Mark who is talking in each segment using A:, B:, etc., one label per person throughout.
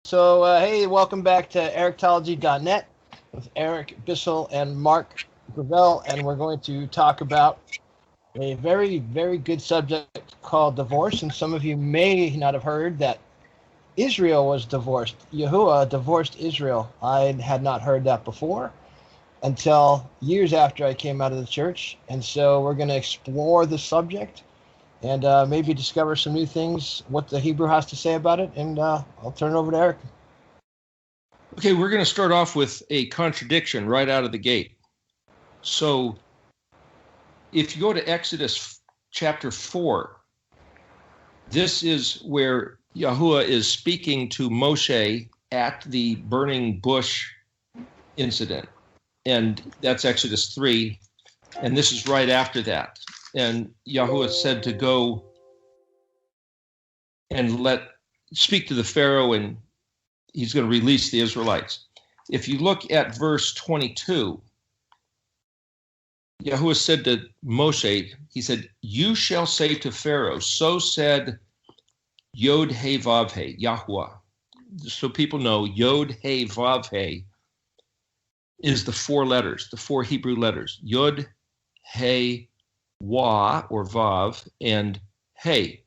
A: Hey, welcome back to erictology.net with Eric Bissell and Mark Gravel, and we're going to talk about a very, very good subject called divorce. And some of you may not have heard that Israel was divorced. Yahuwah divorced Israel. I had not heard that before until years after I came out of the church. And so we're going to explore the subject and maybe discover some new things, what the Hebrew has to say about it, and I'll turn it over to Eric.
B: Okay, we're going to start off with a contradiction right out of the gate. So if you go to Exodus chapter 4, this is where Yahuwah is speaking to Moshe at the burning bush incident. And that's Exodus 3, and this is right after that. And Yahuwah said to go and speak to the Pharaoh, and he's going to release the Israelites. If you look at verse 22, Yahuwah said to Moshe, he said, "You shall say to Pharaoh, so said Yod He Vav He, Yahuwah." So people know Yod He Vav He is the four letters, the four Hebrew letters, Yod He Wa or Vav and He.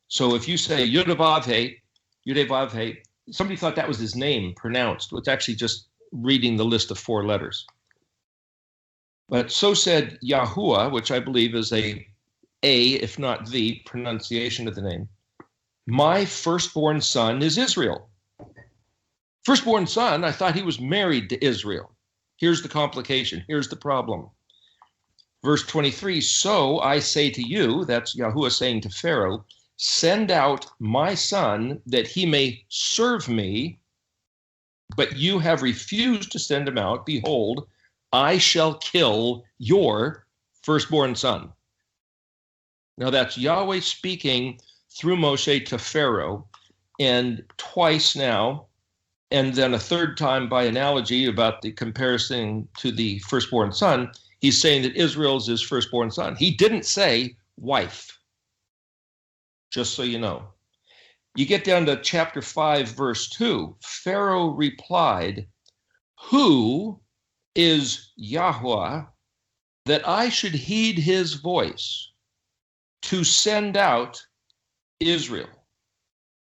B: So if you say Yod Vav He, Yod He Vav He, somebody thought that was his name pronounced. It's actually just reading the list of four letters. But so said Yahuwah, which I believe is a if not the pronunciation of the name. My firstborn son is Israel. Firstborn son, I thought he was married to Israel. Here's the complication. Here's the problem. Verse 23, so I say to you, that's Yahuwah saying to Pharaoh, send out my son that he may serve me, but you have refused to send him out. Behold, I shall kill your firstborn son. Now that's Yahweh speaking through Moshe to Pharaoh, and twice now, and then a third time by analogy about the comparison to the firstborn son, he's saying that Israel's his firstborn son. He didn't say wife, just so you know. You get down to chapter 5, verse 2. Pharaoh replied, who is Yahuwah that I should heed his voice to send out Israel?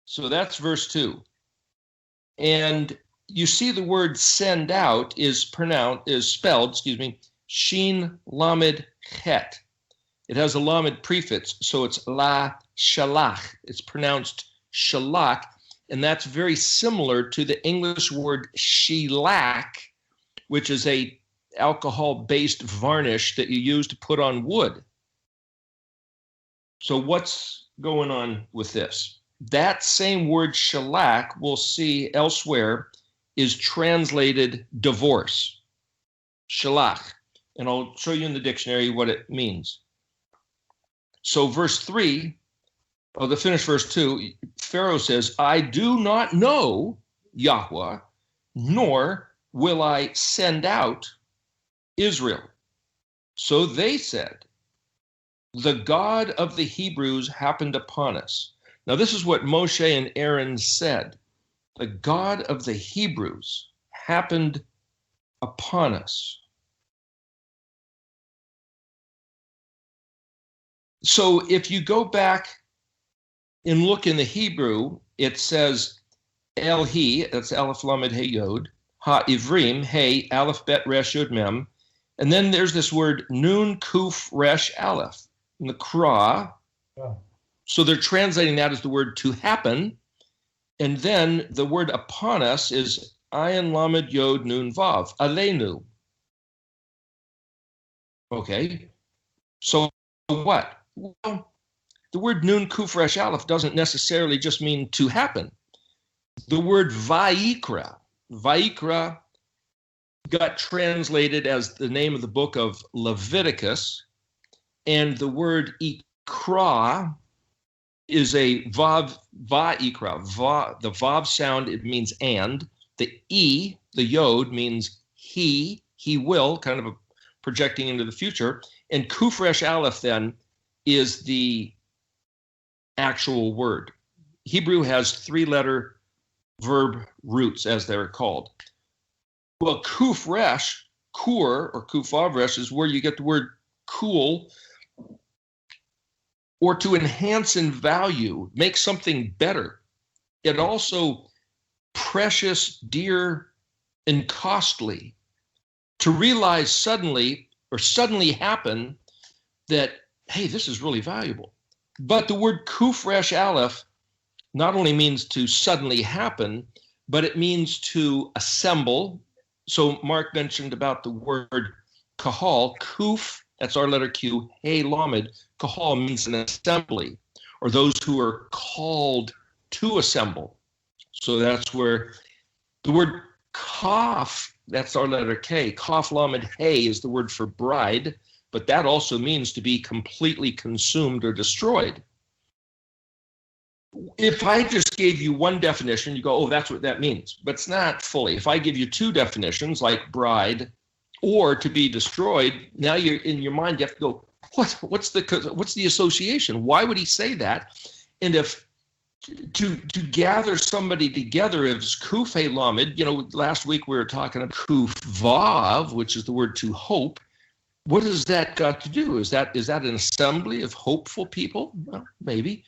B: So that's verse 2. And you see the word send out is spelled, Shin Lamed Chet. It has a Lamed prefix, so it's La Shalach. It's pronounced Shalach, and that's very similar to the English word shellac, which is a alcohol-based varnish that you use to put on wood. So what's going on with this? That same word shellac, we'll see elsewhere, is translated divorce. Shalach. And I'll show you in the dictionary what it means. So verse 3, the finished verse 2, Pharaoh says, I do not know Yahuwah, nor will I send out Israel. So they said, the God of the Hebrews happened upon us. Now this is what Moshe and Aaron said. The God of the Hebrews happened upon us. So if you go back and look in the Hebrew, it says El-He, that's Aleph Lamed He Yod, Ha-Ivrim, He, Aleph Bet Resh Yod Mem, and then there's this word Nun Kuf Resh Aleph, Nakra. Oh. So they're translating that as the word to happen, and then the word upon us is Ayin Lamed Yod Nun Vav, Aleinu. Okay, so what? Well, the word Nun Kuf Resh Aleph doesn't necessarily just mean to happen. The word Vayikra got translated as the name of the book of Leviticus, and the word Ikra is a Vav, Va'ikra. The Vav sound, it means and. The E, the Yod, means he will, kind of projecting into the future. And Kuf Resh Aleph then is the actual word. Hebrew has three-letter verb roots, as they're called. Well, kuf resh, kur, or kufav resh, is where you get the word cool, or to enhance in value, make something better. It also precious, dear, and costly. To realize suddenly happen that, hey, this is really valuable. But the word kuf resh aleph not only means to suddenly happen, but it means to assemble. So Mark mentioned about the word kahal, kuf, that's our letter Q, hey lamed, kahal means an assembly, or those who are called to assemble. So that's where the word kaf, that's our letter K, kaf lamed hey is the word for bride, but that also means to be completely consumed or destroyed. If I just gave you one definition, you go, oh, that's what that means. But it's not fully. If I give you two definitions, like bride or to be destroyed, now you're in your mind, you have to go, what's the association? Why would he say that? And if to gather somebody together is kuf hey lamed, last week we were talking about kuf vav, which is the word to hope. What has that got to do? Is that an assembly of hopeful people? Well, maybe.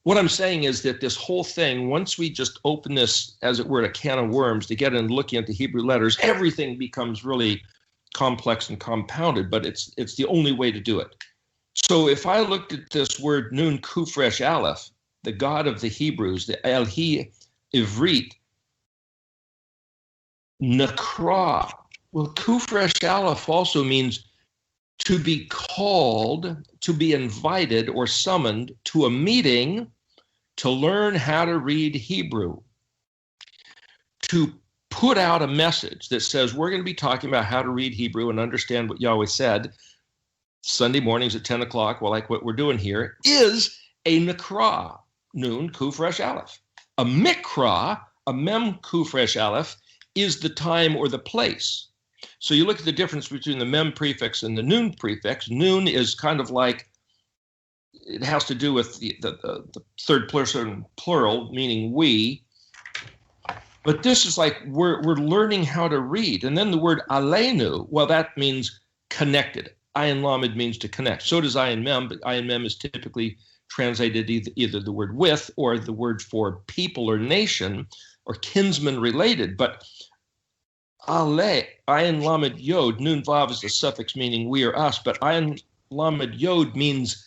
B: What I'm saying is that this whole thing, once we just open this, as it were, a can of worms to get in looking at the Hebrew letters, everything becomes really complex and compounded, but it's the only way to do it. So if I looked at this word nun kuf resh aleph, the God of the Hebrews, the Elhi Ivrit, Nakra. Well, kuf resh aleph also means to be called, to be invited or summoned to a meeting to learn how to read Hebrew, to put out a message that says we're going to be talking about how to read Hebrew and understand what Yahweh said Sunday mornings at 10 o'clock, well, like what we're doing here, is a nakra, nun kuf resh aleph. A mikra, a mem kuf resh aleph, is the time or the place. So you look at the difference between the mem prefix and the nun prefix. Nun is kind of like, it has to do with the third person plural, meaning we. But this is like we're learning how to read. And then the word aleinu, well, that means connected. Ayin lamed means to connect. So does ayin mem, but ayin mem is typically translated either the word with or the word for people or nation or kinsman related. But ale, ayin lamed yod, nun vav is the suffix meaning we or us, but ayin lamed yod means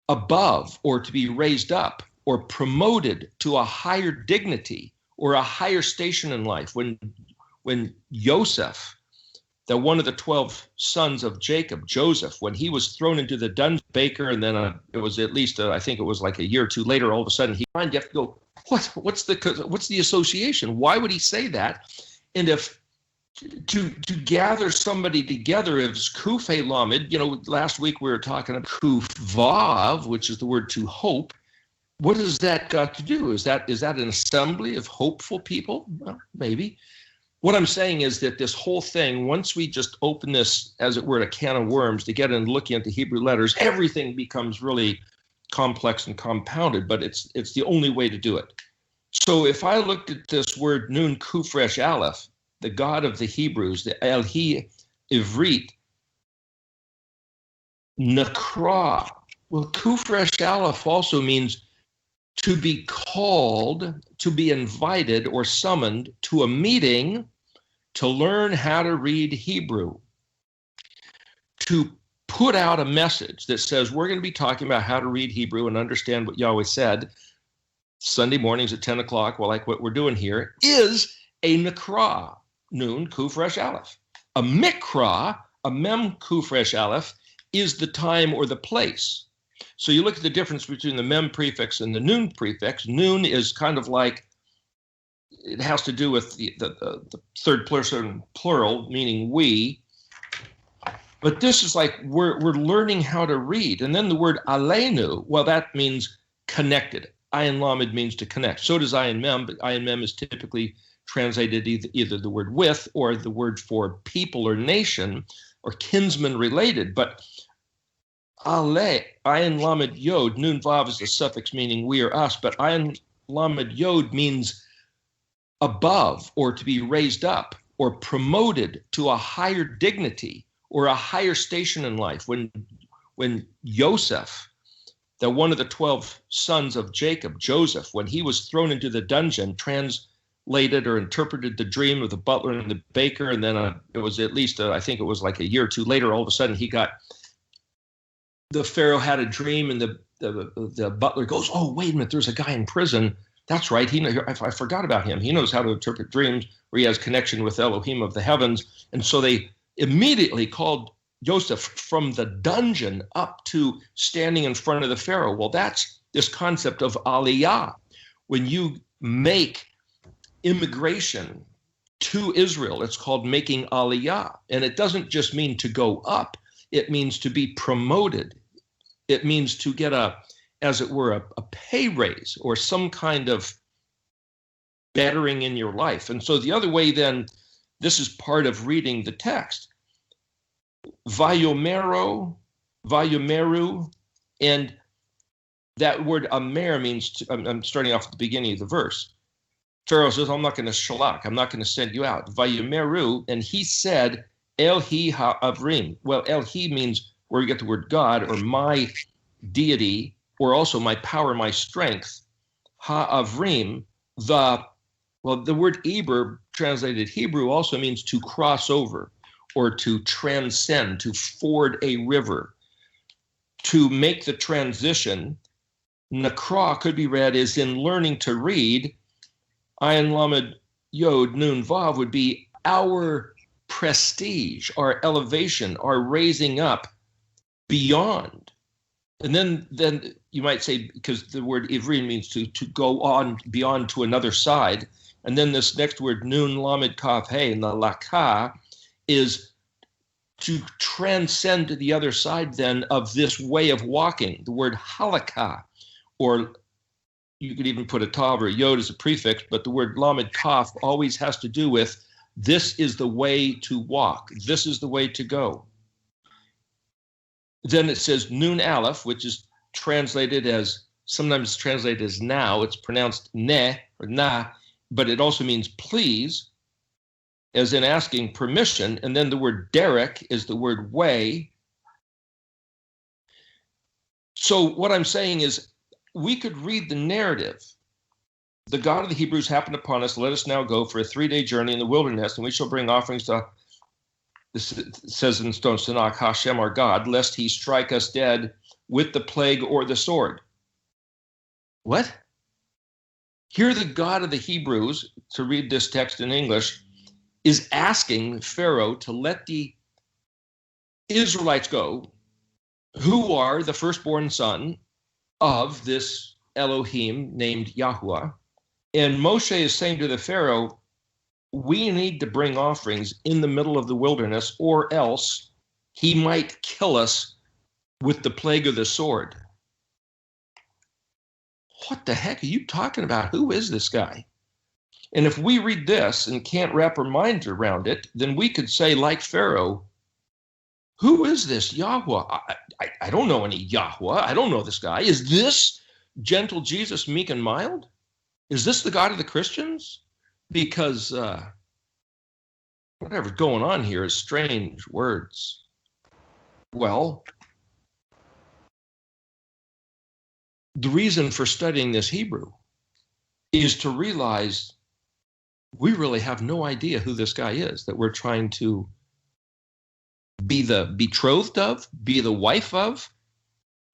B: above or to be raised up or promoted to a higher dignity or a higher station in life. When Joseph, the one of the 12 sons of Jacob, Joseph, when he was thrown into the dungeon, baker, and then it was at least I think it was like a year or two later, all of a sudden you have to go, what's the association? Why would he say that? And if to gather somebody together is kuf hey lamed. Last week we were talking about kuf vav, which is the word to hope. What has that got to do? Is that an assembly of hopeful people? Well, maybe. What I'm saying is that this whole thing, once we just open this, as it were, a can of worms to get in looking at the Hebrew letters, everything becomes really complex and compounded, but it's the only way to do it. So if I looked at this word nun kuf resh aleph, the God of the Hebrews, the Elhi Ivrit, Nakra. Well, kuf resh aleph also means to be called, to be invited or summoned to a meeting to learn how to read Hebrew, to put out a message that says we're going to be talking about how to read Hebrew and understand what Yahweh said Sunday mornings at 10 o'clock, well, like what we're doing here, is a nakra, nun kuf resh aleph. A mikra, a mem kuf resh aleph, is the time or the place. So you look at the difference between the mem prefix and the nun prefix. Nun is kind of like, it has to do with the third person plural, meaning we. But this is like we're learning how to read. And then the word aleinu, well, that means connected. Ayin lamed means to connect. So does ayin mem, but ayin mem is typically translated either the word with or the word for people or nation or kinsman related. But ale, ayin lamed yod, nun vav is the suffix meaning we or us, but ayin lamed yod means above or to be raised up or promoted to a higher dignity or a higher station in life. When Joseph, the one of the 12 sons of Jacob, Joseph, when he was thrown into the dungeon, translated or interpreted the dream of the butler and the baker, and then it was at least, I think it was like a year or two later, all of a sudden the Pharaoh had a dream, and the butler goes, oh, wait a minute, there's a guy in prison. That's right. I forgot about him. He knows how to interpret dreams, where he has connection with Elohim of the heavens. And so they immediately called Joseph from the dungeon up to standing in front of the Pharaoh. Well, that's this concept of aliyah. When you make immigration to Israel, it's called making aliyah. And it doesn't just mean to go up. It means to be promoted. It means to get as it were, a pay raise or some kind of bettering in your life. And so the other way then, this is part of reading the text. Vayomeru, and that word amer means, I'm starting off at the beginning of the verse. Pharaoh says, I'm not going to shalak, I'm not going to send you out. Vayomeru, and he said, El-hi ha'avrim. Well, El-hi means where you get the word God or my deity, or also my power, my strength. Ha'avrim, the word Eber, translated Hebrew, also means to cross over or to transcend, to ford a river, to make the transition. Nakra could be read as in learning to read. Ayin Lamed Yod Nun Vav would be our prestige, our elevation, our raising up beyond. And then you might say, because the word Ivri means to go on beyond to another side. And then this next word, Nun Lamed Kaf He, and the Laka, is to transcend to the other side then of this way of walking. The word halakha, or you could even put a tav or a yod as a prefix, but the word Lamed Kaf always has to do with this is the way to walk. This is the way to go. Then it says Nun Aleph, which is sometimes translated as now. It's pronounced ne or na, but it also means please, as in asking permission. And then the word derek is the word way. So what I'm saying is we could read the narrative. The God of the Hebrews happened upon us. Let us now go for a 3-day journey in the wilderness, and we shall bring offerings to, this says in Stone Tanakh, Hashem our God, lest he strike us dead with the plague or the sword. What? Here the God of the Hebrews, to read this text in English, is asking Pharaoh to let the Israelites go, who are the firstborn son of this Elohim named Yahuwah. And Moshe is saying to the Pharaoh, we need to bring offerings in the middle of the wilderness, or else he might kill us with the plague of the sword. What the heck are you talking about? Who is this guy? And if we read this and can't wrap our minds around it, then we could say, like Pharaoh, who is this Yahweh? I don't know any Yahweh. I don't know this guy. Is this gentle Jesus, meek and mild? Is this the God of the Christians? Because whatever's going on here is strange words. Well, the reason for studying this Hebrew is to realize we really have no idea who this guy is that we're trying to be the betrothed of, be the wife of,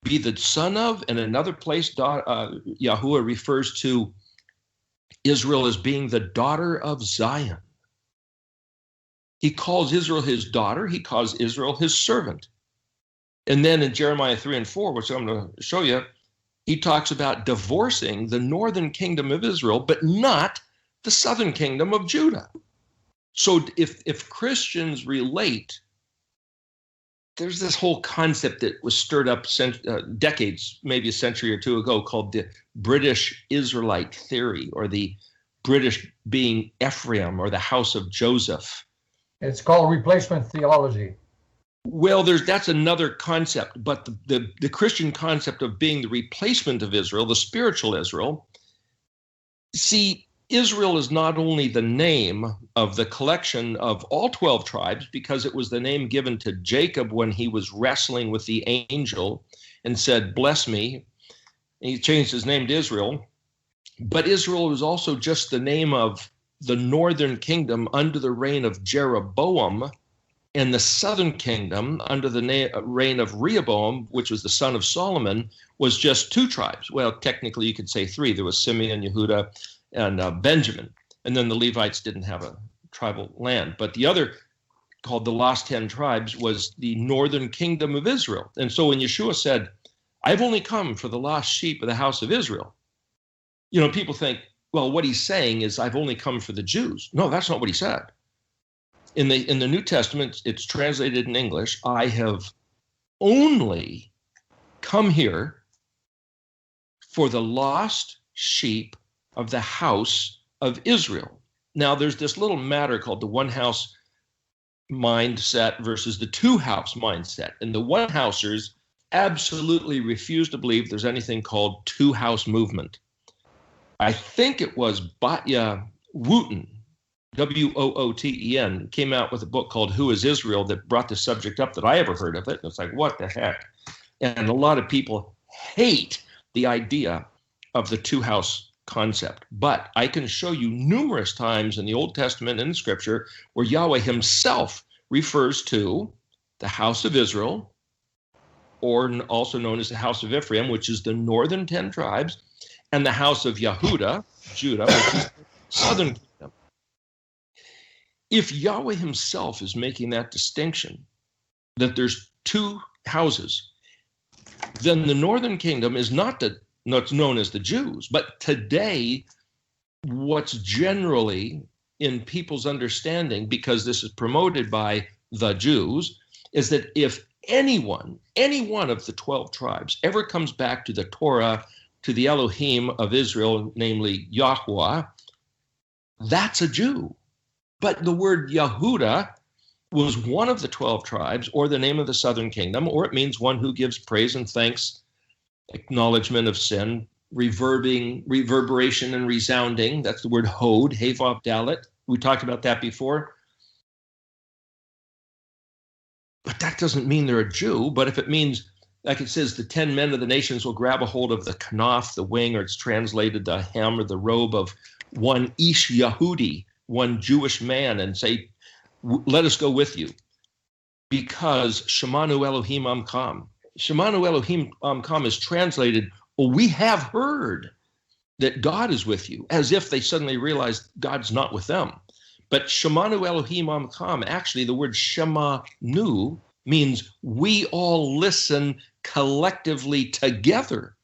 B: be the son of. And another place, Yahuwah refers to Israel as being the daughter of Zion. He calls Israel his daughter. He calls Israel his servant. And then in Jeremiah 3 and 4, which I'm going to show you, he talks about divorcing the northern kingdom of Israel, but not the southern kingdom of Judah. So if Christians relate, there's this whole concept that was stirred up decades, maybe a century or two ago, called the British Israelite theory, or the British being Ephraim or the house of Joseph.
C: It's called replacement theology.
B: Well, that's another concept, but the Christian concept of being the replacement of Israel, the spiritual Israel, see, Israel is not only the name of the collection of all 12 tribes, because it was the name given to Jacob when he was wrestling with the angel and said, "Bless me." And he changed his name to Israel. But Israel was also just the name of the northern kingdom under the reign of Jeroboam, and the southern kingdom under the reign of Rehoboam, which was the son of Solomon, was just 2 tribes. Well, technically you could say 3. There was Simeon, Yehuda, and Benjamin. And then the Levites didn't have a tribal land. But the other, called the lost 10 tribes, was the northern kingdom of Israel. And so when Yeshua said, "I've only come for the lost sheep of the house of Israel," people think, well, what he's saying is, "I've only come for the Jews." No, that's not what he said. In the New Testament, it's translated in English, "I have only come here for the lost sheep of the house of Israel." Now, there's this little matter called the one-house mindset versus the two-house mindset. And the one-housers absolutely refuse to believe there's anything called two-house movement. I think it was Batya Wooten, Wooten, came out with a book called "Who is Israel" that brought the subject up that I ever heard of it. And it's like, what the heck? And a lot of people hate the idea of the two-house concept. But I can show you numerous times in the Old Testament and in Scripture where Yahweh himself refers to the house of Israel, or also known as the house of Ephraim, which is the northern 10 tribes, and the house of Yehuda, Judah, which is the southern kingdom. If Yahweh himself is making that distinction, that there's 2 houses, then the northern kingdom is not known as the Jews. But today, what's generally in people's understanding, because this is promoted by the Jews, is that if any one of the 12 tribes ever comes back to the Torah, to the Elohim of Israel, namely Yahweh, that's a Jew. But the word Yehuda was one of the 12 tribes, or the name of the southern kingdom, or it means one who gives praise and thanks, acknowledgement of sin, reverberation and resounding. That's the word hod, Havav Dalet. We talked about that before. But that doesn't mean they're a Jew. But if it means, like it says, the 10 men of the nations will grab a hold of the kanaf, the wing, or it's translated the hem or the robe of one Ish Yahudi, one Jewish man, and say, "Let us go with you." Because Shemanu Elohim Amkam. Shemanu Elohim Amkam is translated, "Oh, we have heard that God is with you," as if they suddenly realized God's not with them. But Shemanu Elohim Amkam, actually the word Shemanu means we all listen collectively together.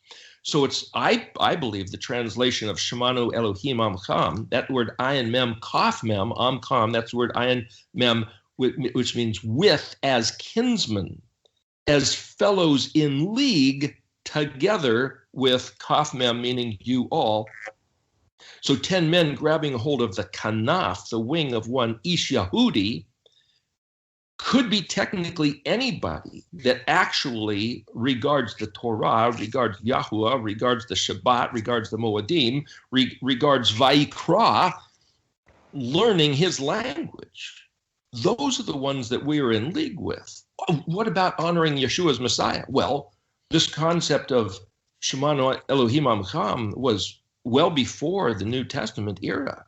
B: So it's, I believe, the translation of Shemanu Elohim Amkam, that word ayin mem kaf mem amkam, that's the word ayin mem, which means with, as kinsmen, as fellows in league together, with kaf mem meaning you all. So 10 men grabbing a hold of the kanaf, the wing of one Ish Yahudi, could be technically anybody that actually regards the Torah, regards Yahuwah, regards the Shabbat, regards the Moedim, regards Vayikra, learning his language. Those are the ones that we are in league with. What about honoring Yeshua's Messiah? Well, this concept of Shemanu Elohim Amcham was well before the New Testament era,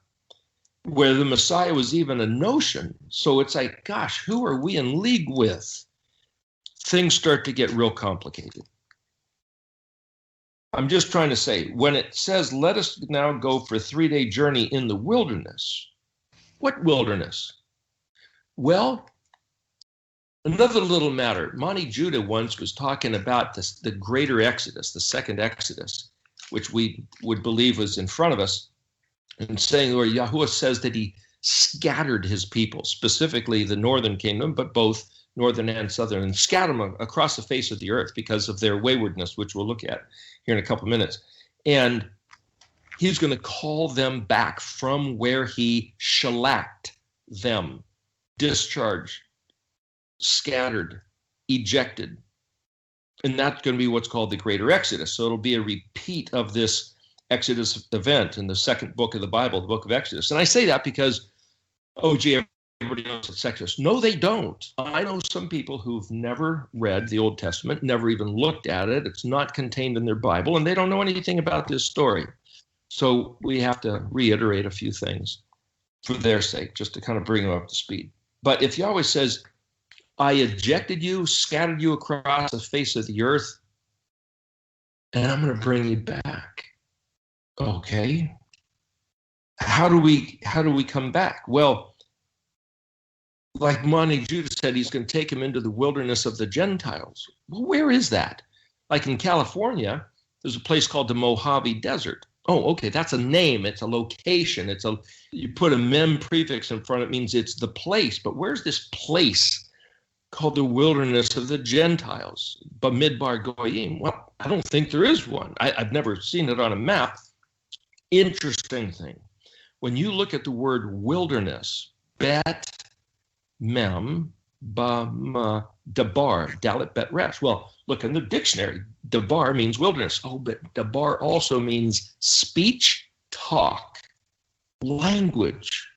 B: where the Messiah was even a notion. So it's like, gosh, who are we in league with? Things start to get real complicated. I'm just trying to say, when it says, let us now go for a 3-day journey in the wilderness, what wilderness? Well, another little matter. Monty Judah once was talking about the greater Exodus, the second Exodus, which we would believe was in front of us, and saying where Yahuwah says that he scattered his people, specifically the northern kingdom, but both northern and southern, and scattered them across the face of the earth because of their waywardness, which we'll look at here in a couple minutes. And he's going to call them back from where he shellacked them, discharged, scattered, ejected. And that's going to be what's called the greater Exodus. So it'll be a repeat of this Exodus event in the second book of the Bible, the book of Exodus. And I say that because, oh, gee, everybody knows it's Exodus. No, they don't. I know some people who've never read the Old Testament, never even looked at it. It's not contained in their Bible, and they don't know anything about this story. So we have to reiterate a few things for their sake, just to kind of bring them up to speed. But if Yahweh says, I ejected you, scattered you across the face of the earth, and I'm going to bring you back. Okay. How do we come back? Well, like Monty Judah said, he's going to take him into the wilderness of the Gentiles. Well, where is that? Like in California, there's a place called the Mojave Desert. Oh, okay, that's a name. It's a location. You put a mem prefix in front, it means it's the place. But where's this place called the wilderness of the Gentiles? Bamidbar Goyim. Well, I don't think there is one. I've never seen it on a map. Interesting thing. When you look at the word wilderness, bet, mem, ba, ma, dabar, dalit, bet, resh. Well, look in the dictionary. Dabar means wilderness. Oh, but dabar also means speech, talk, language.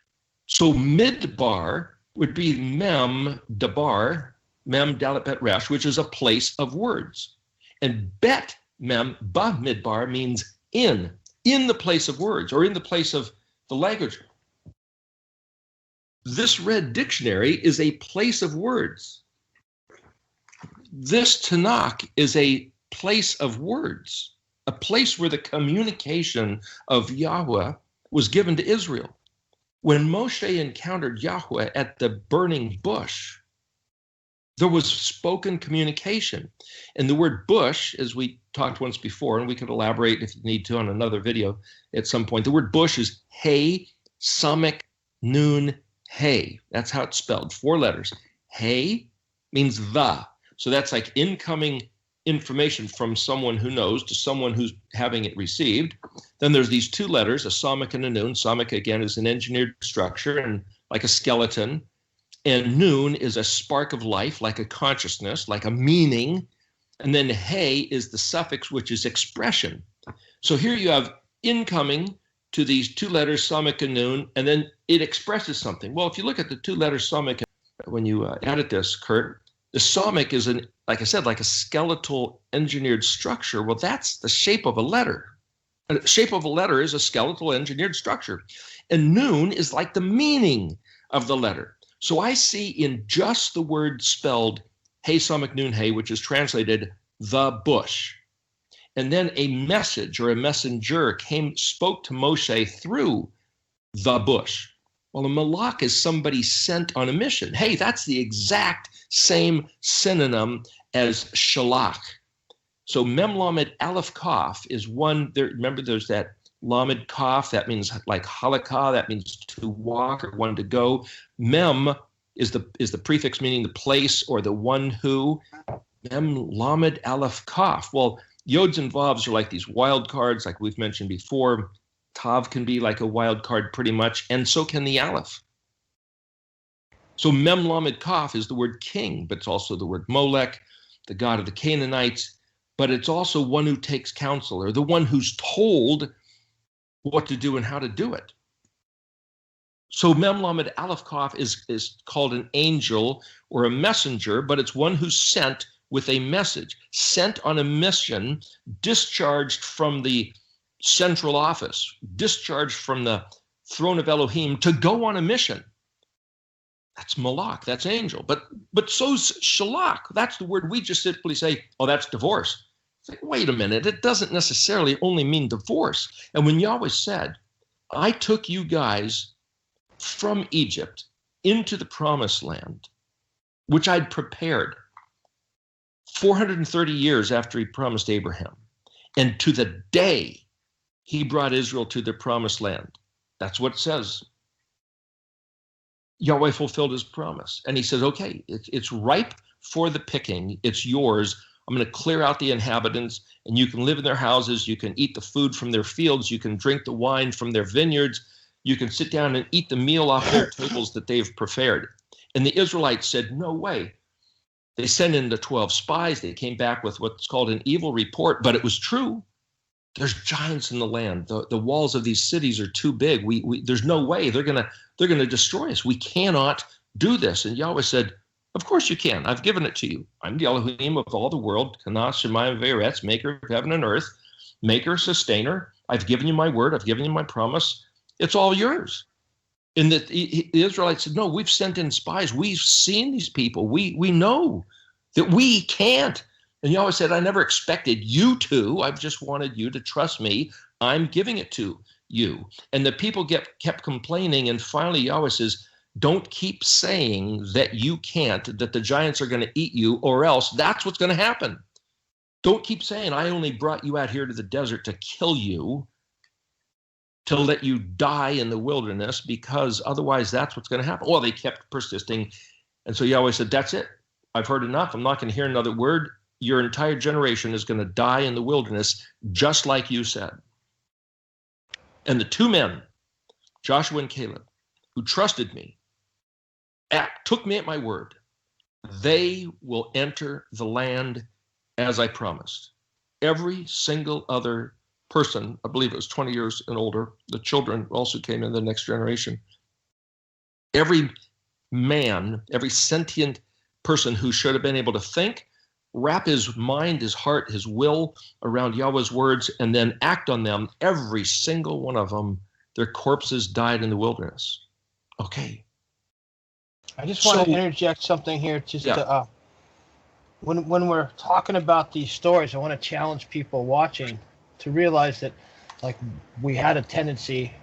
B: So midbar would be mem, dabar, mem, dalit, bet, resh, which is a place of words. And bet, mem, ba, midbar means in the place of words, or in the place of the language. This red dictionary is a place of words. This Tanakh is a place of words, a place where the communication of Yahweh was given to Israel. When Moshe encountered Yahweh at the burning bush, there was spoken communication. And the word bush, as we talked once before, and we could elaborate if you need to on another video at some point, the word bush is Hey, Samek, Nun, Hey. That's how it's spelled, 4 letters. Hey means the. So that's like incoming information from someone who knows to someone who's having it received. Then there's these 2 letters, a Samek and a Nun. Samek, again, is an engineered structure and like a skeleton. And Nun is a spark of life, like a consciousness, like a meaning. And then Hey is the suffix, which is expression. So here you have incoming to these 2 letters, Samek and Nun, and then it expresses something. Well, if you look at the 2 letters Samek, when you edit this, Kurt, the Samek is, like I said, like a skeletal engineered structure. Well, that's the shape of a letter. The shape of a letter is a skeletal engineered structure. And Nun is like the meaning of the letter. So I see in just the word spelled Hey, Samek, Nun, Hey, which is translated the bush. And then a message or a messenger spoke to Moshe through the bush. Well, a malach is somebody sent on a mission. Hey, that's the exact same synonym as shalach. So mem lamed aleph kaf is one. There, remember, there's that lamed kaf, that means like halakha, that means to walk or one to go. Mem is the prefix meaning the place or the one who. Mem lamed aleph kaf. Well, yods and vavs are like these wild cards, like we've mentioned before. Tav can be like a wild card pretty much, and so can the aleph. So mem lamed kaf is the word king, but it's also the word Molech, the god of the Canaanites, but it's also one who takes counsel, or the one who's told what to do and how to do it. So mem lamed aleph kaf is called an angel or a messenger, but it's one who's sent with a message, sent on a mission, discharged from the central office, discharged from the throne of Elohim to go on a mission. That's malach, that's angel. But so's shalach. That's the word we just simply say, oh, that's divorce. It's like, wait a minute, it doesn't necessarily only mean divorce. And when Yahweh said, I took you guys from Egypt into the promised land, which I'd prepared 430 years after he promised Abraham, and to the day he brought Israel to the promised land. That's what it says. Yahweh fulfilled his promise. And he says, okay, it's ripe for the picking. It's yours. I'm going to clear out the inhabitants, and you can live in their houses. You can eat the food from their fields. You can drink the wine from their vineyards. You can sit down and eat the meal off their tables that they've prepared. And the Israelites said, no way. They sent in the 12 spies. They came back with what's called an evil report, but it was true. There's giants in the land. The walls of these cities are too big. There's no way they're gonna destroy us. We cannot do this. And Yahweh said, of course you can. I've given it to you. I'm the Elohim of all the world, Kana Shemayim Ve'eretz, maker of heaven and earth, maker, sustainer. I've given you my word. I've given you my promise. It's all yours. And the Israelites said, no, we've sent in spies. We've seen these people. We know that we can't. And Yahweh said, I never expected you to. I've just wanted you to trust me. I'm giving it to you. And the people kept complaining. And finally, Yahweh says, don't keep saying that you can't, that the giants are going to eat you, or else that's what's going to happen. Don't keep saying, I only brought you out here to the desert to kill you, to let you die in the wilderness, because otherwise that's what's going to happen. Well, they kept persisting. And so Yahweh said, that's it. I've heard enough. I'm not going to hear another word. Your entire generation is going to die in the wilderness, just like you said. And the two men, Joshua and Caleb, who trusted me, took me at my word. They will enter the land as I promised. Every single other person, I believe it was 20 years and older, the children also came in the next generation. Every man, every sentient person who should have been able to think, wrap his mind, his heart, his will around Yahweh's words, and then act on them, every single one of them, their corpses died in the wilderness. Okay.
A: I just want to interject something here, to when we're talking about these stories, I want to challenge people watching to realize that, like, we had a tendency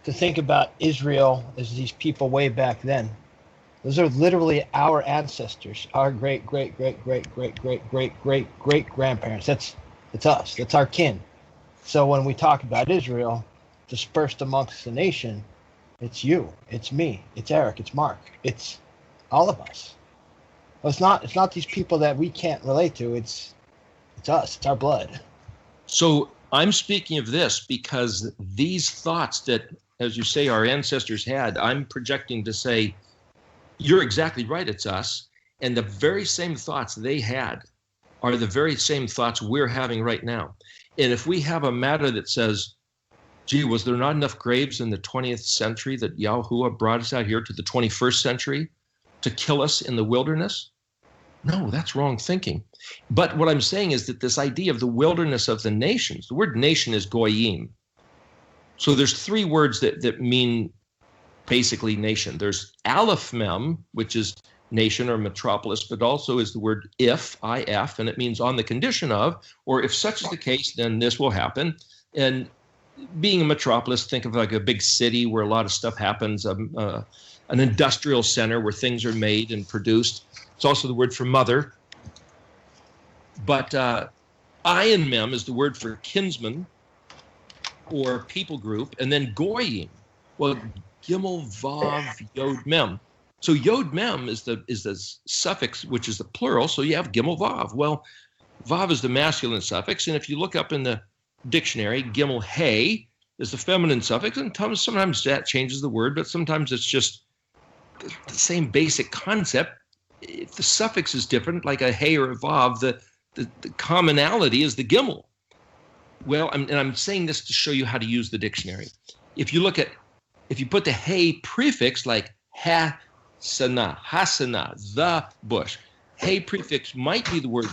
A: to think about Israel as these people way back then. Those are literally our ancestors, our great grandparents. It's us. That's our kin. So when we talk about Israel dispersed amongst the nation, it's you, it's me, it's Eric, it's Mark, it's all of us. Well, it's not these people that we can't relate to. It's us. It's our blood.
B: So I'm speaking of this because these thoughts that, as you say, our ancestors had, I'm projecting to say, you're exactly right, it's us. And the very same thoughts they had are the very same thoughts we're having right now. And if we have a matter that says, gee, was there not enough graves in the 20th century that Yahuwah brought us out here to the 21st century to kill us in the wilderness? No, that's wrong thinking. But what I'm saying is that this idea of the wilderness of the nations, the word nation is goyim. So there's three words that mean basically nation. There's aleph mem, which is nation or metropolis, but also is the word if, and it means on the condition of, or if such is the case, then this will happen. And being a metropolis, think of like a big city where a lot of stuff happens, an industrial center where things are made and produced. It's also the word for mother. But ayin mem is the word for kinsman or people group, and then goyim. Well, gimel vav yod mem. So yod mem is the suffix, which is the plural. So you have gimel vav. Well, vav is the masculine suffix, and if you look up in the dictionary, gimel hey is the feminine suffix, and sometimes that changes the word, but sometimes it's just the same basic concept. If the suffix is different, like a hey or a vav, the commonality is the gimel. Well, I'm saying this to show you how to use the dictionary. If you put the hey prefix like hasana, the bush, hey prefix might be the word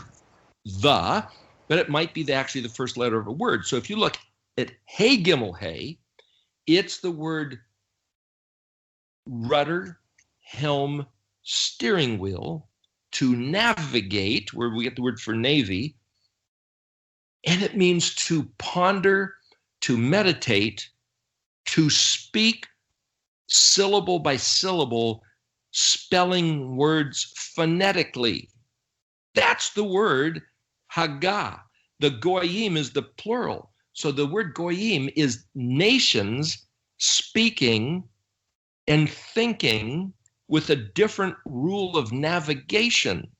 B: the, but it might be actually the first letter of a word. So if you look at hey gimel hey, it's the word rudder, helm, steering wheel, to navigate, where we get the word for navy, and it means to ponder, to meditate, to speak syllable by syllable, spelling words phonetically. That's the word Haggah. The goyim is the plural. So the word goyim is nations speaking and thinking with a different rule of navigation.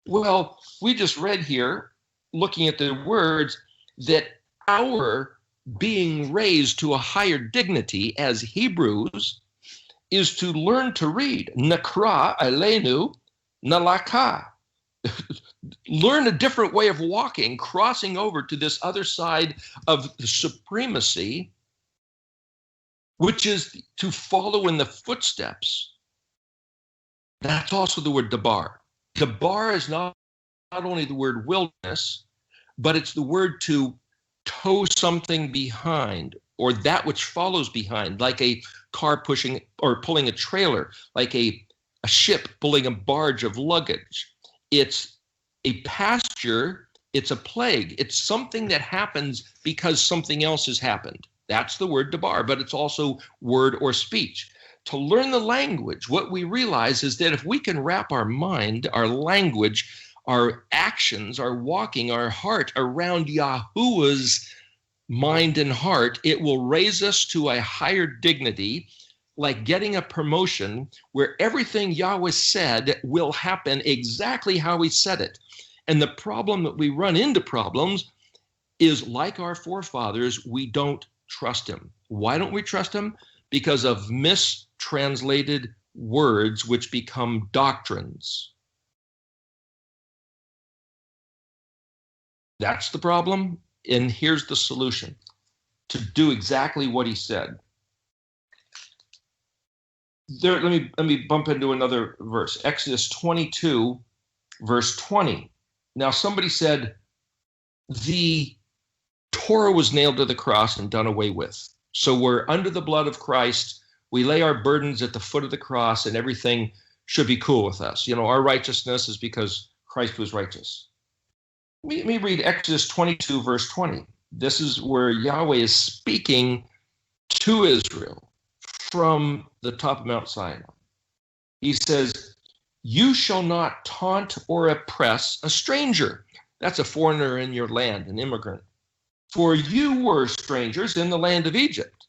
B: Well, we just read here, looking at the words, that our being raised to a higher dignity as Hebrews is to learn to read. Nakra alenu nalaka. learn a different way of walking, crossing over to this other side of the supremacy, which is to follow in the footsteps. That's also the word dabar. Dabar is not only the word wilderness, but it's the word to tow something behind, or that which follows behind, like a car pushing or pulling a trailer, like a ship pulling a barge of luggage. It's a pasture, it's a plague, it's something that happens because something else has happened. That's the word dabar, but it's also word or speech. To learn the language, what we realize is that if we can wrap our mind, our language, our actions, our walking, our heart around Yahuwah's mind and heart, it will raise us to a higher dignity, like getting a promotion where everything Yahweh said will happen exactly how he said it. And the problem that we run into problems is, like our forefathers, we don't trust him. Why don't we trust him? Because of mistranslated words which become doctrines. That's the problem. And here's the solution: to do exactly what he said. There, let me bump into another verse. Exodus 22, verse 20. Now, somebody said the Torah was nailed to the cross and done away with. So we're under the blood of Christ. We lay our burdens at the foot of the cross, and everything should be cool with us. You know, our righteousness is because Christ was righteous. Let me read Exodus 22, verse 20. This is where Yahweh is speaking to Israel from the top of Mount Sinai. He says, "You shall not taunt or oppress a stranger." That's a foreigner in your land, an immigrant. "For you were strangers in the land of Egypt.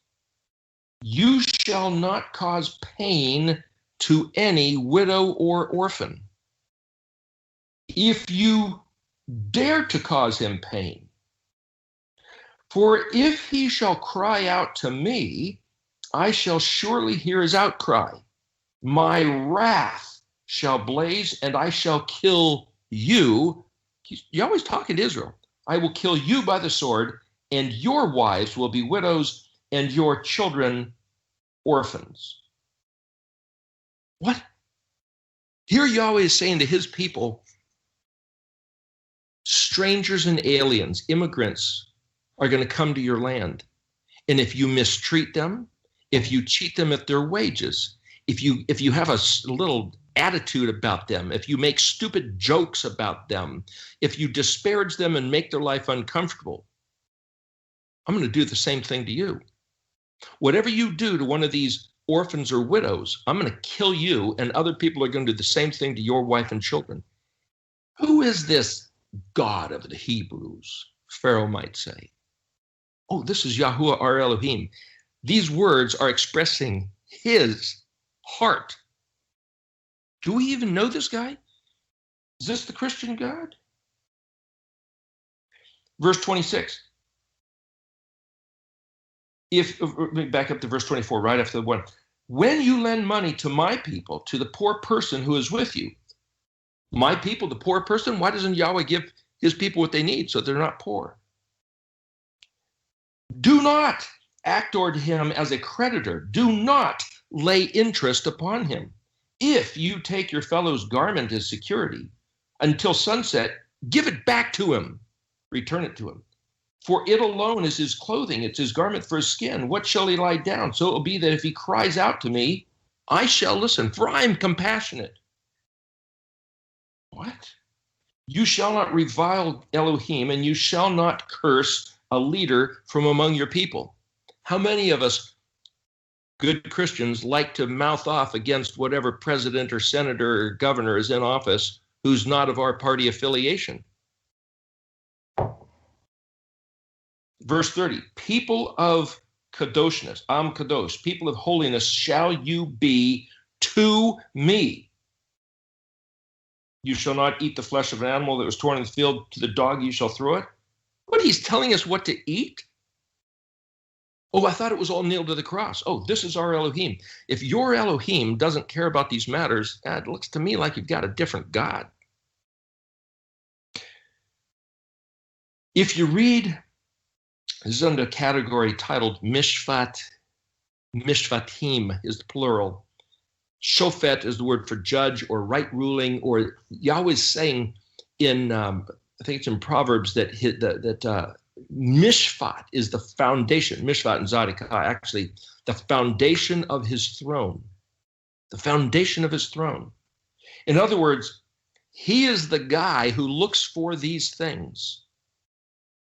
B: You shall not cause pain to any widow or orphan. If you dare to cause him pain, for if he shall cry out to me, I shall surely hear his outcry. My wrath shall blaze, and I shall kill you." You're always talking to Israel. "I will kill you by the sword, and your wives will be widows, and your children orphans." What? Here Yahweh is saying to his people, strangers and aliens, immigrants, are going to come to your land. And if you mistreat them, if you cheat them at their wages, if you have a little attitude about them, if you make stupid jokes about them, if you disparage them and make their life uncomfortable, I'm going to do the same thing to you. Whatever you do to one of these orphans or widows, I'm going to kill you, and other people are going to do the same thing to your wife and children. Who is this God of the Hebrews? Pharaoh might say. Oh, this is Yahuwah our Elohim. These words are expressing his heart. Do we even know this guy? Is this the Christian God? Verse 26. Back up to verse 24, right after the one. "When you lend money to my people, to the poor person who is with you." My people, the poor person? Why doesn't Yahweh give his people what they need so they're not poor? "Do not act toward him as a creditor. Do not lay interest upon him. If you take your fellow's garment as security until sunset, give it back to him. Return it to him. For it alone is his clothing. It's his garment for his skin. What shall he lie down? So it will be that if he cries out to me, I shall listen, for I am compassionate." What? "You shall not revile Elohim, and you shall not curse a leader from among your people." How many of us, good Christians, like to mouth off against whatever president or senator or governor is in office who's not of our party affiliation? Verse 30, "People of kadoshness, am kadosh, people of holiness shall you be to me. You shall not eat the flesh of an animal that was torn in the field. To the dog you shall throw it." What, he's telling us what to eat? Oh, I thought it was all nailed to the cross. Oh, this is our Elohim. If your Elohim doesn't care about these matters, it looks to me like you've got a different God. If you read, this is under a category titled Mishpat. Mishpatim is the plural. Shofet is the word for judge or right ruling, or Yahweh's saying in, I think it's in Proverbs, that Mishpat is the foundation, Mishpat and Zadokah, actually, the foundation of his throne. The foundation of his throne. In other words, he is the guy who looks for these things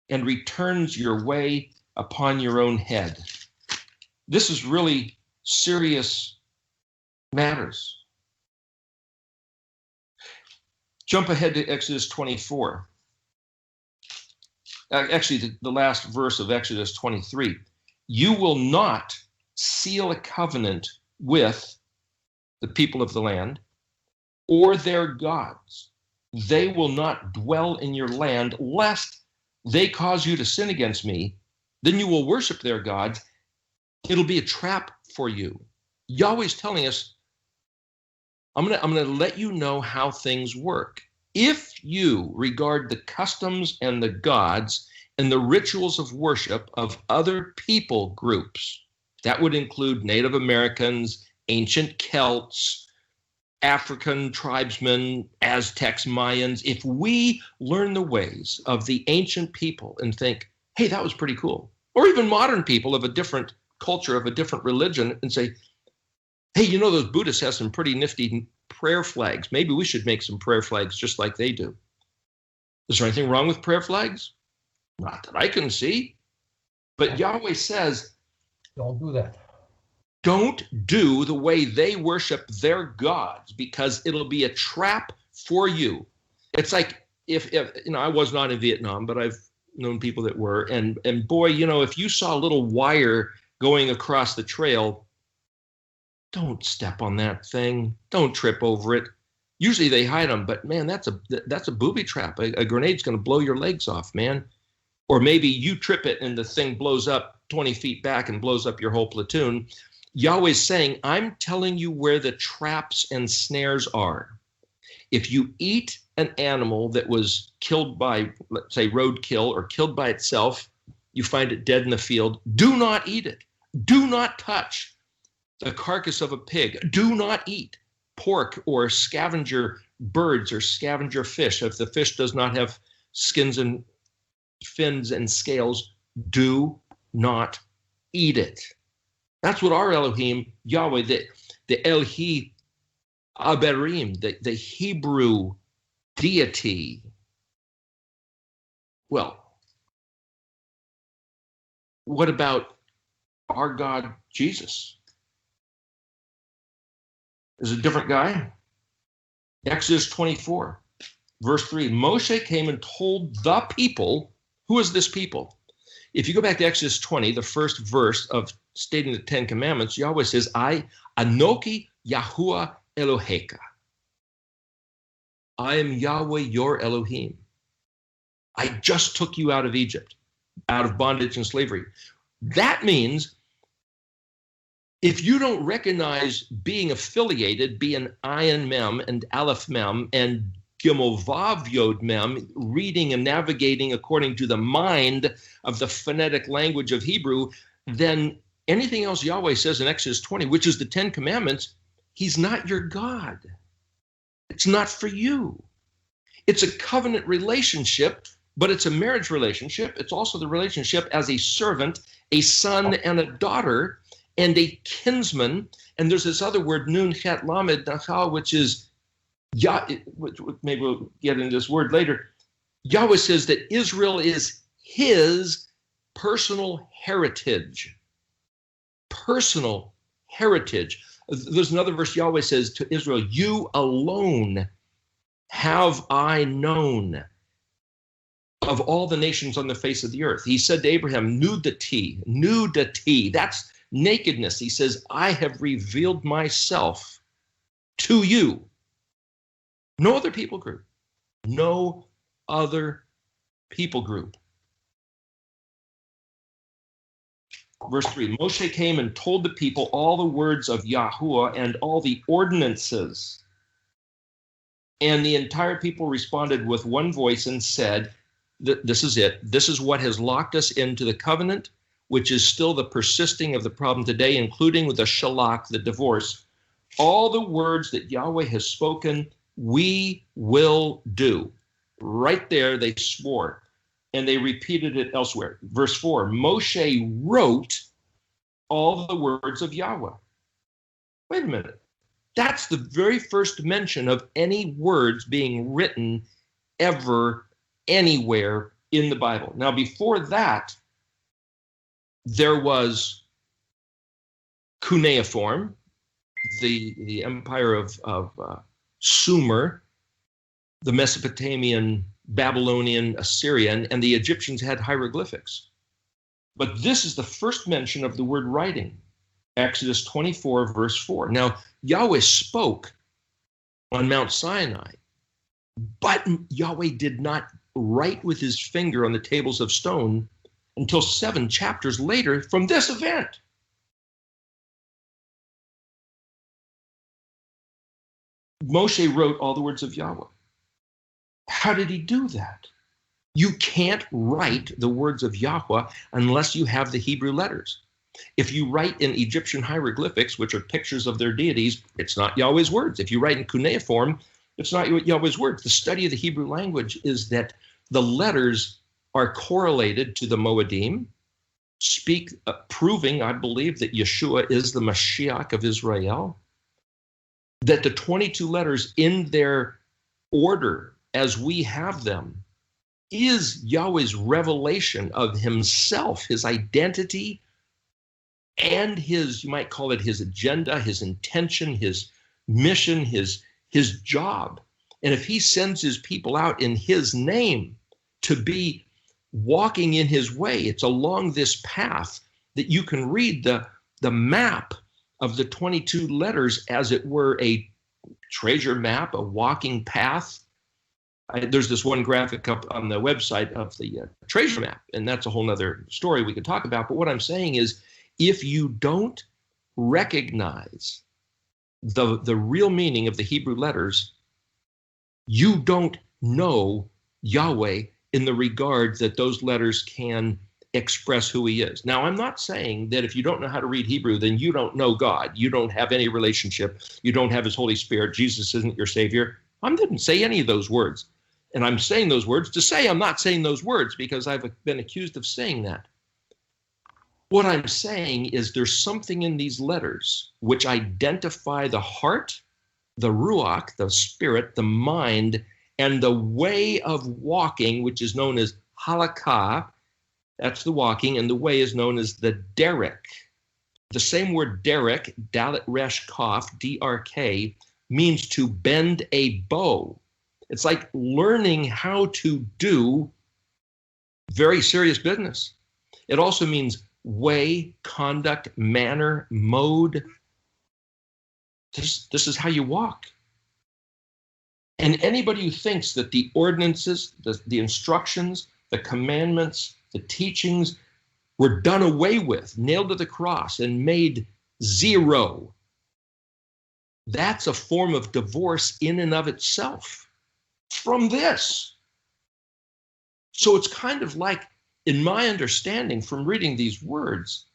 B: and returns your way upon your own head. This is really serious matters. Jump ahead to Exodus 24. Actually, the last verse of Exodus 23. You will not seal a covenant with the people of the land or their gods. They will not dwell in your land, lest they cause you to sin against me. Then you will worship their gods. It'll be a trap for you. Yahweh's telling us, I'm gonna let you know how things work. If you regard the customs and the gods and the rituals of worship of other people groups, that would include Native Americans, ancient Celts, African tribesmen, Aztecs, Mayans, if we learn the ways of the ancient people and think, hey, that was pretty cool, or even modern people of a different culture, of a different religion, and say, hey, you know, those Buddhists have some pretty nifty prayer flags. Maybe we should make some prayer flags just like they do. Is there anything wrong with prayer flags? Not that I can see. But Yahweh says,
C: don't do that.
B: Don't do the way they worship their gods, because it'll be a trap for you. It's like if you know, I was not in Vietnam, but I've known people that were, and boy, you know, if you saw a little wire going across the trail, don't step on that thing. Don't trip over it. Usually they hide them, but man, that's a booby trap. A grenade's going to blow your legs off, man. Or maybe you trip it and the thing blows up 20 feet back and blows up your whole platoon. Yahweh's saying, I'm telling you where the traps and snares are. If you eat an animal that was killed by, let's say, roadkill or killed by itself, you find it dead in the field, do not eat it. Do not touch the carcass of a pig. Do not eat pork or scavenger birds or scavenger fish. If the fish does not have skins and fins and scales, do not eat it. That's what our Elohim, Yahweh, the Elohi Aberim, the Hebrew deity. Well, what about our God, Jesus? Is a different guy? Exodus 24, verse 3, Moshe came and told the people, who is this people? If you go back to Exodus 20, the first verse of stating the Ten Commandments, Yahweh says, I, Anoki Yahuwah Eloheka. I am Yahweh, your Elohim. I just took you out of Egypt, out of bondage and slavery. That means if you don't recognize being affiliated, being Ayin Mem and Aleph Mem and Gimel Vav Yod Mem, reading and navigating according to the mind of the phonetic language of Hebrew, then anything else Yahweh says in Exodus 20, which is the Ten Commandments, he's not your God. It's not for you. It's a covenant relationship, but it's a marriage relationship. It's also the relationship as a servant, a son and a daughter, and a kinsman. And there's this other word, nun chet lamed nachal, which is, maybe we'll get into this word later. Yahweh says that Israel is his personal heritage. Personal heritage. There's another verse Yahweh says to Israel, you alone have I known of all the nations on the face of the earth. He said to Abraham, nudity, that's nakedness. He says, I have revealed myself to you. No other people group. No other people group. Verse 3, Moshe came and told the people all the words of Yahuwah and all the ordinances. And the entire people responded with one voice and said, This is it. This is what has locked us into the covenant, which is still the persisting of the problem today, including with the shalach, the divorce. All the words that Yahweh has spoken, we will do. Right there, they swore, and they repeated it elsewhere. Verse 4, Moshe wrote all the words of Yahweh. Wait a minute. That's the very first mention of any words being written ever, anywhere in the Bible. Now, before that, there was cuneiform, the empire of Sumer, the Mesopotamian, Babylonian, Assyrian, and the Egyptians had hieroglyphics. But this is the first mention of the word writing, Exodus 24, verse 4. Now, Yahweh spoke on Mount Sinai, but Yahweh did not write with his finger on the tables of stone until 7 chapters later from this event. Moshe wrote all the words of Yahweh. How did he do that? You can't write the words of Yahweh unless you have the Hebrew letters. If you write in Egyptian hieroglyphics, which are pictures of their deities, it's not Yahweh's words. If you write in cuneiform, it's not Yahweh's words. The study of the Hebrew language is that the letters are correlated to the Moedim, proving, I believe, that Yeshua is the Mashiach of Israel, that the 22 letters in their order as we have them is Yahweh's revelation of himself, his identity, and his, you might call it his agenda, his intention, his mission, his job. And if he sends his people out in his name to be walking in his way, it's along this path that you can read the map of the 22 letters as it were a treasure map, a walking path. There's this one graphic up on the website of the treasure map, and that's a whole nother story we could talk about. But what I'm saying is, if you don't recognize the real meaning of the Hebrew letters, you don't know Yahweh in the regard that those letters can express who he is. Now, I'm not saying that if you don't know how to read Hebrew, then you don't know God. You don't have any relationship. You don't have his Holy Spirit. Jesus isn't your Savior. I didn't say any of those words. And I'm saying those words to say I'm not saying those words because I've been accused of saying that. What I'm saying is there's something in these letters which identify the heart, the ruach, the spirit, the mind, and the way of walking, which is known as halakha. That's the walking, and the way is known as the derek. The same word derek, dalet resh kaf, D-R-K, means to bend a bow. It's like learning how to do very serious business. It also means way, conduct, manner, mode. This is how you walk. And anybody who thinks that the ordinances, the instructions, the commandments, the teachings were done away with, nailed to the cross, and made zero, that's a form of divorce in and of itself from this. So it's kind of like, in my understanding from reading these words,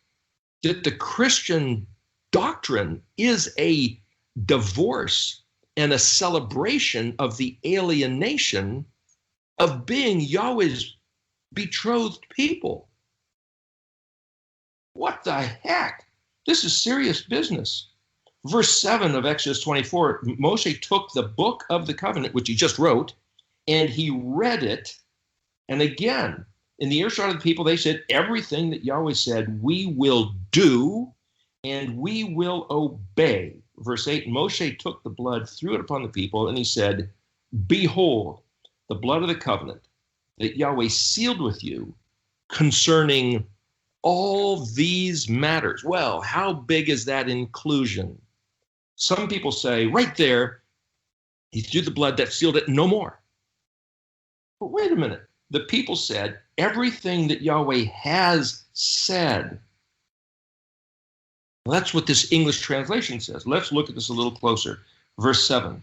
B: that the Christian doctrine is a divorce and a celebration of the alienation of being Yahweh's betrothed people. What the heck? This is serious business. Verse 7 of Exodus 24, Moshe took the book of the covenant, which he just wrote, and he read it. And again, in the earshot of the people, they said, everything that Yahweh said, we will do and we will obey. Verse 8, Moshe took the blood, threw it upon the people, and he said, behold, the blood of the covenant that Yahweh sealed with you concerning all these matters. Well, how big is that inclusion? Some people say, right there, he threw the blood that sealed it, no more. But wait a minute. The people said, everything that Yahweh has said. Well, that's what this English translation says. Let's look at this a little closer. Verse 7.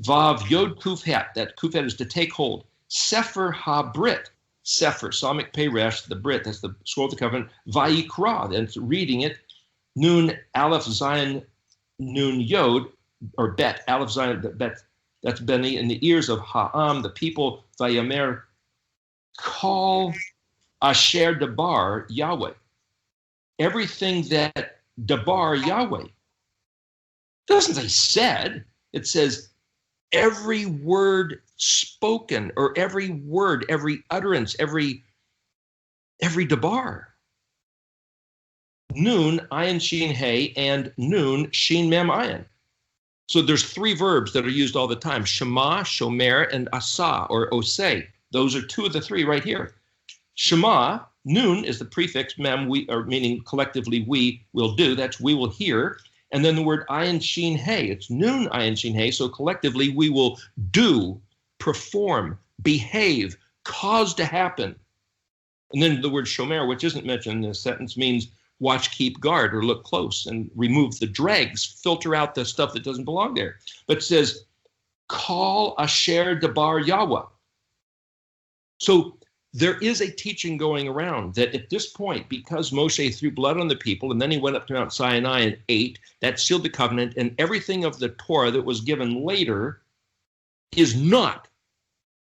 B: Vav Yod Kuf Het, that Kuf Het is to take hold. Sefer HaBrit, Sefer, Samik Peresh, the Brit, that's the scroll of the covenant, Vayikra, and reading it, Nun Aleph Zion Nun Yod, or Bet, Aleph Zion Bet, that's Beni, in the ears of Ha'am, the people, Vayamer, call Asher Dabar Yahweh. Everything that Dabar Yahweh. It doesn't say said, it says every word spoken, or every word, every utterance, every Dabar. Nun, ayin, shin, hey, and nun, shin, mem, ayin. So there's three verbs that are used all the time: Shema, Shomer, and Asa, or Oseh. Those are two of the three right here. Shema, nun is the prefix, mem, we, or meaning collectively we will do. That's we will hear. And then the word ayin, shin, hey. It's nun, ayin, shin, hey. So collectively we will do, perform, behave, cause to happen. And then the word shomer, which isn't mentioned in this sentence, means watch, keep guard, or look close and remove the dregs, filter out the stuff that doesn't belong there. But it says, call Asher Dabar Yahweh. So there is a teaching going around that at this point, because Moshe threw blood on the people, and then he went up to Mount Sinai and ate, that sealed the covenant, and everything of the Torah that was given later is not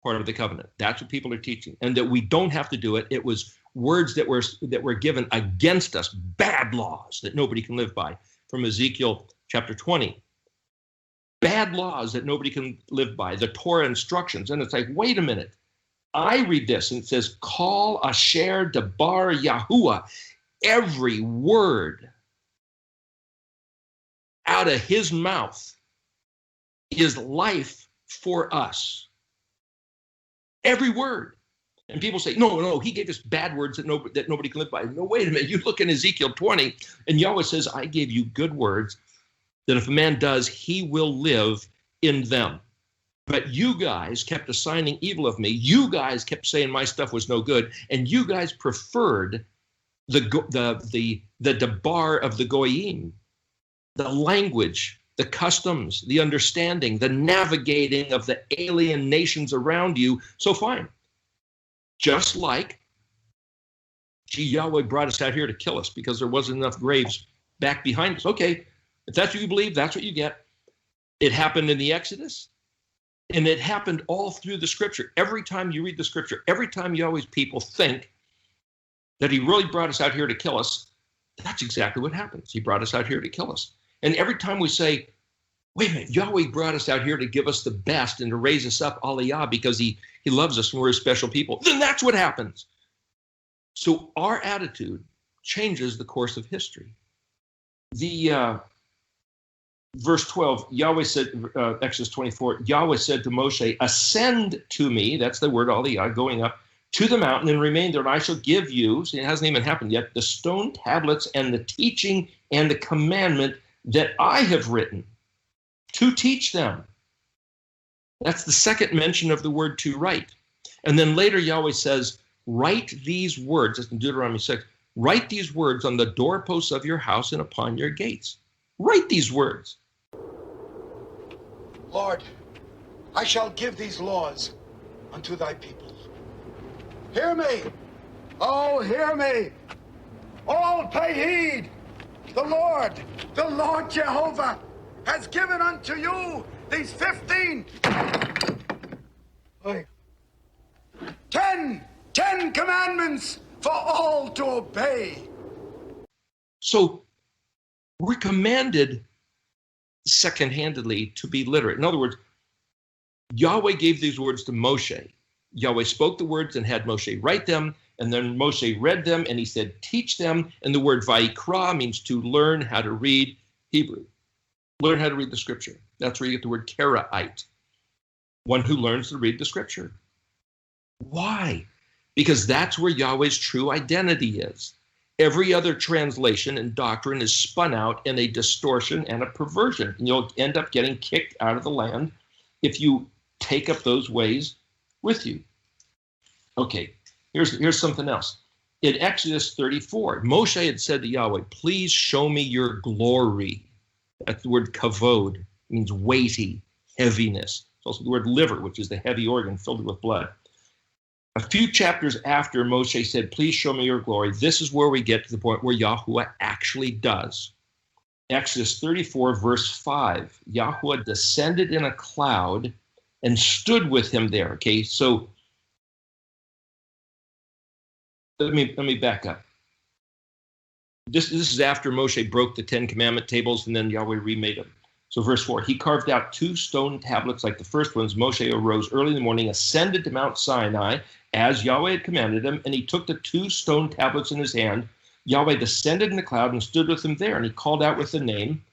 B: part of the covenant. That's what people are teaching, and that we don't have to do it. It was words that were given against us, bad laws that nobody can live by, from Ezekiel chapter 20. Bad laws that nobody can live by, the Torah instructions. And it's like, wait a minute. I read this and it says, call Asher Dabar Yahuwah. Every word out of his mouth is life for us. Every word. And people say, no, he gave us bad words that nobody can live by. No, wait a minute. You look in Ezekiel 20, and Yahweh says, I gave you good words that if a man does, he will live in them. But you guys kept assigning evil of me. You guys kept saying my stuff was no good. And you guys preferred the dabar of the goyim, the language, the customs, the understanding, the navigating of the alien nations around you. So fine. Just like, Yahweh brought us out here to kill us because there wasn't enough graves back behind us. Okay, if that's what you believe, that's what you get. It happened in the Exodus, and it happened all through the scripture. Every time you read the scripture, every time Yahweh's people think that he really brought us out here to kill us, that's exactly what happens. He brought us out here to kill us. And every time we say, wait a minute, Yahweh brought us out here to give us the best and to raise us up, aliyah, because he loves us and we're his special people, then that's what happens. So our attitude changes the course of history. The verse 12, Yahweh said, Exodus 24, Yahweh said to Moshe, ascend to me, that's the word aliyah, going up to the mountain and remain there, and I shall give you, see, it hasn't even happened yet, the stone tablets and the teaching and the commandment that I have written to teach them. That's the second mention of the word to write. And then later Yahweh says, write these words, that's in Deuteronomy 6, write these words on the doorposts of your house and upon your gates. Write these words.
D: Lord, I shall give these laws unto thy people. Hear me. Oh, hear me. All pay heed. The Lord Jehovah has given unto you these 10 commandments for all to obey.
B: So we're commanded second-handedly to be literate. In other words, Yahweh gave these words to Moshe. Yahweh spoke the words and had Moshe write them, and then Moshe read them, and he said, teach them. And the word vayikra means to learn how to read Hebrew. Learn how to read the scripture. That's where you get the word karaite, one who learns to read the scripture. Why? Because that's where Yahweh's true identity is. Every other translation and doctrine is spun out in a distortion and a perversion, and you'll end up getting kicked out of the land if you take up those ways with you. Okay, here's something else. In Exodus 34, Moshe had said to Yahweh, please show me your glory. That's the word kavod. It means weighty, heaviness. It's also the word liver, which is the heavy organ filled with blood. A few chapters after Moshe said, please show me your glory, this is where we get to the point where Yahuwah actually does. Exodus 34, verse 5, Yahuwah descended in a cloud and stood with him there. Okay, so let me back up. This is after Moshe broke the 10 commandment tables and then Yahweh remade them. So verse 4, he carved out 2 stone tablets like the first ones. Moshe arose early in the morning, ascended to Mount Sinai as Yahweh had commanded him, and he took the 2 stone tablets in his hand. Yahweh descended in the cloud and stood with him there, and he called out with the name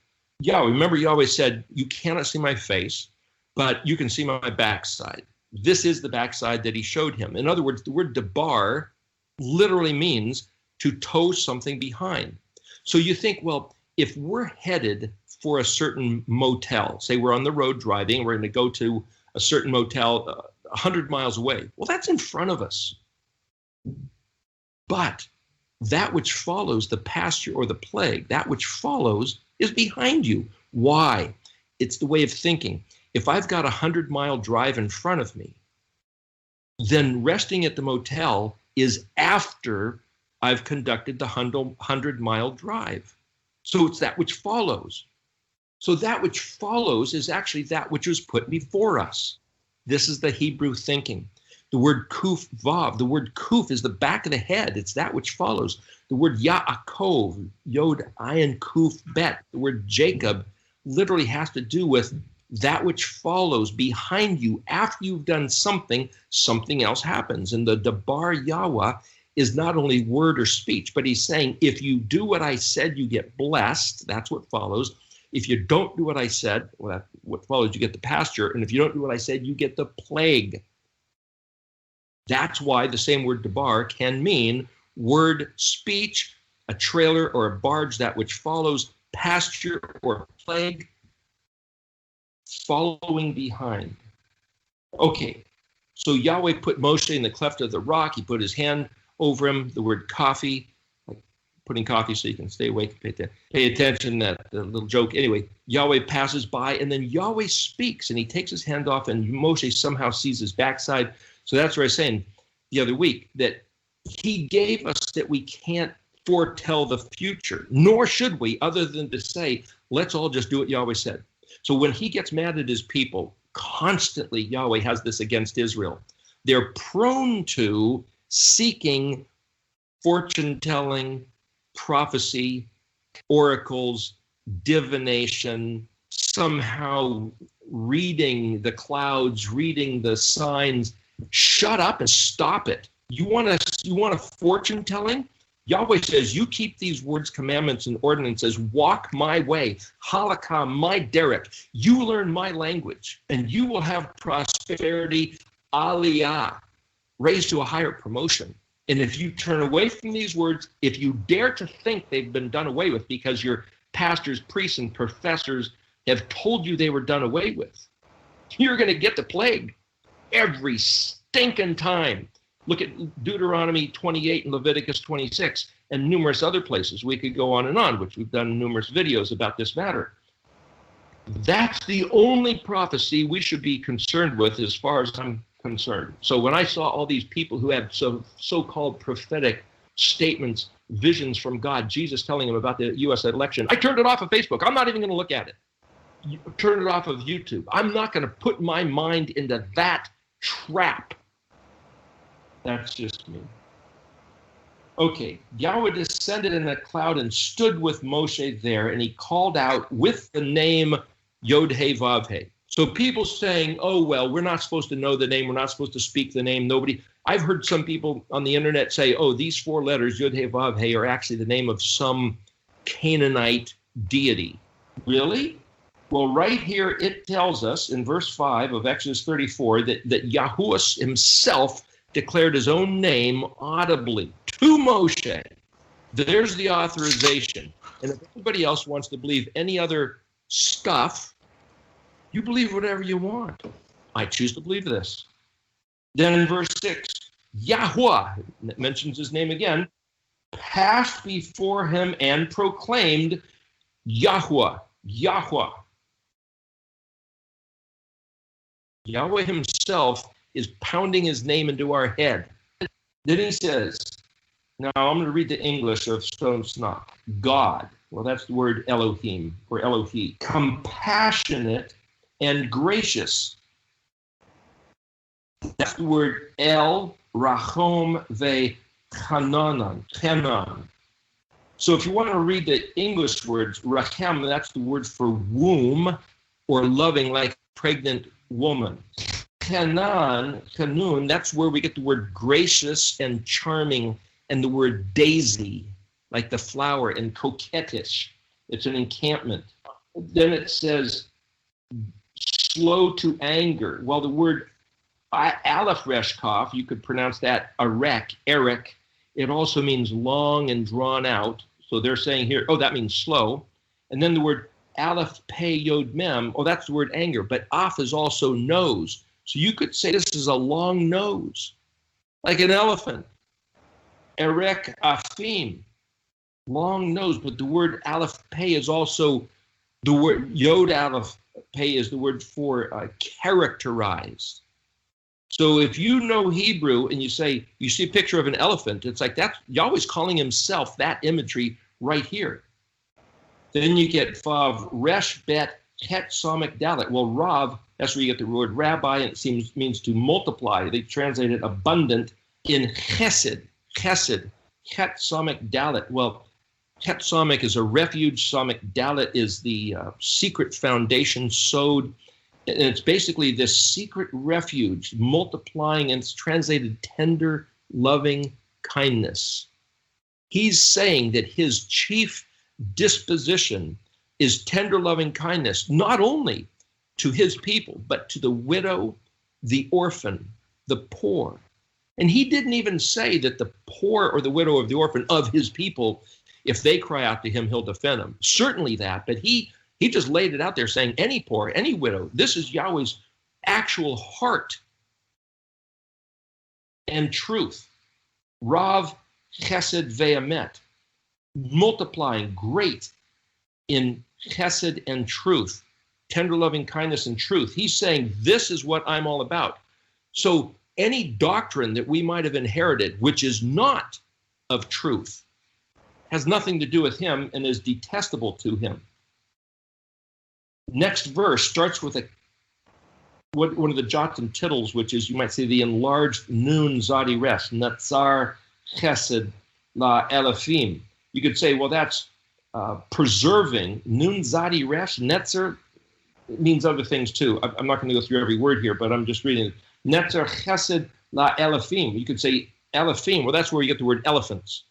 B: Yahweh. Remember, Yahweh said, you cannot see my face, but you can see my backside. This is the backside that he showed him. In other words, the word debar literally means to tow something behind. So you think, well, if we're headed for a certain motel, say we're on the road driving, we're going to go to a certain motel 100 miles away. Well, that's in front of us. But that which follows, the pasture or the plague, that which follows is behind you. Why? It's the way of thinking. If I've got a 100-mile drive in front of me, then resting at the motel is after I've conducted the 100-mile drive. So it's that which follows. So that which follows is actually that which was put before us. This is the Hebrew thinking. The word kuf vav, the word kuf is the back of the head. It's that which follows. The word Yaakov, yod ayin kuf bet, the word Jacob literally has to do with that which follows behind you. After you've done something, something else happens. And the Debar Yahweh is not only word or speech, but he's saying, if you do what I said, you get blessed. That's what follows. If you don't do what I said, well, what follows, you get the pasture. And if you don't do what I said, you get the plague. That's why the same word debar can mean word, speech, a trailer or a barge, that which follows, pasture or plague, following behind. Okay, so Yahweh put Moshe in the cleft of the rock. He put his hand over him. The word coffee, like putting coffee so you can stay awake, pay attention, that little joke. Anyway, Yahweh passes by, and then Yahweh speaks, and he takes his hand off, and Moshe somehow sees his backside. So that's what I was saying the other week, that he gave us that we can't foretell the future, nor should we, other than to say, let's all just do what Yahweh said. So when he gets mad at his people, constantly Yahweh has this against Israel. They're prone to seeking fortune-telling, prophecy, oracles, divination, somehow reading the clouds, reading the signs. Shut up and stop it. You want a fortune telling? Yahweh says, you keep these words, commandments, and ordinances, walk my way, halakha, my derek. You learn my language, and you will have prosperity, aliyah, raised to a higher promotion. And if you turn away from these words, if you dare to think they've been done away with because your pastors, priests, and professors have told you they were done away with, you're going to get the plague every stinking time. Look at Deuteronomy 28 and Leviticus 26 and numerous other places. We could go on and on, which we've done numerous videos about this matter. That's the only prophecy we should be concerned with as far as I'm concerned. So when I saw all these people who had so-called prophetic statements, visions from God, Jesus telling them about the U.S. election, I turned it off of Facebook. I'm not even going to look at it. Turn it off of YouTube. I'm not going to put my mind into that trap. That's just me. Okay, Yahweh descended in a cloud and stood with Moshe there, and he called out with the name Yod-Heh-Vav-Heh. So people saying, oh, well, we're not supposed to know the name, we're not supposed to speak the name, nobody. I've heard some people on the internet say, oh, these 4 letters, Yod-Heh-Vav-Heh, are actually the name of some Canaanite deity. Really? Well, right here it tells us in verse 5 of Exodus 34 that Yahuwah himself declared his own name audibly to Moshe. There's the authorization. And if anybody else wants to believe any other stuff, you believe whatever you want. I choose to believe this. Then in verse 6, Yahuwah, that mentions his name again, passed before him and proclaimed, Yahuwah, Yahuwah. Yahweh himself is pounding his name into our head. Then he says, now I'm going to read the English of Stone Snot. God, well, that's the word Elohim or Elohi. Compassionate and gracious. That's the word El, Rahom, Ve, Hanan. So if you want to read the English words, Rahem, that's the word for womb or loving, like pregnant woman. Kanun, that's where we get the word gracious and charming, and the word daisy, like the flower, and coquettish. It's an encampment. Then it says slow to anger. Well, the word Aleph Resh Kaf, you could pronounce that Eric. It also means long and drawn out. So they're saying here, oh, that means slow. And then the word Aleph Pei Yod Mem, oh, that's the word anger. But Af is also nose. So you could say this is a long nose, like an elephant. Erek Afim, long nose. But the word Aleph Pei is also the word, Yod Aleph Pei is the word for characterized. So if you know Hebrew and you say, you see a picture of an elephant, it's like that, Yahweh's calling himself that imagery right here. Then you get Vav, Resh, Bet, Het, Samek, Dalet. Well, Rav, that's where you get the word rabbi, and it means to multiply. They translate it abundant in Chesed, Het, Samek, Dalet. Well, Het Samek is a refuge. Samek Dalet is the secret foundation sowed. And it's basically this secret refuge multiplying, and it's translated tender, loving kindness. He's saying that his chief disposition is tender, loving kindness, not only to his people, but to the widow, the orphan, the poor. And he didn't even say that the poor or the widow or the orphan of his people, if they cry out to him, he'll defend them. Certainly that, but he just laid it out there saying any poor, any widow, this is Yahweh's actual heart and truth. Rav, Chesed, Ve'emet, multiplying great in Chesed and truth, tender loving kindness and truth. He's saying this is what I'm all about. So any doctrine that we might have inherited, which is not of truth, has nothing to do with him and is detestable to him. Next verse starts with one of the jots and tittles, which is, you might say, the enlarged Nun Zadi Res, Natsar Chesed La Elefim. You could say, well, that's preserving. Nun Zadi Res, Netzer, it means other things too. I'm not going to go through every word here, but I'm just reading it. Netzer Chesed La Elefim. You could say Elefim. Well, that's where you get the word elephants.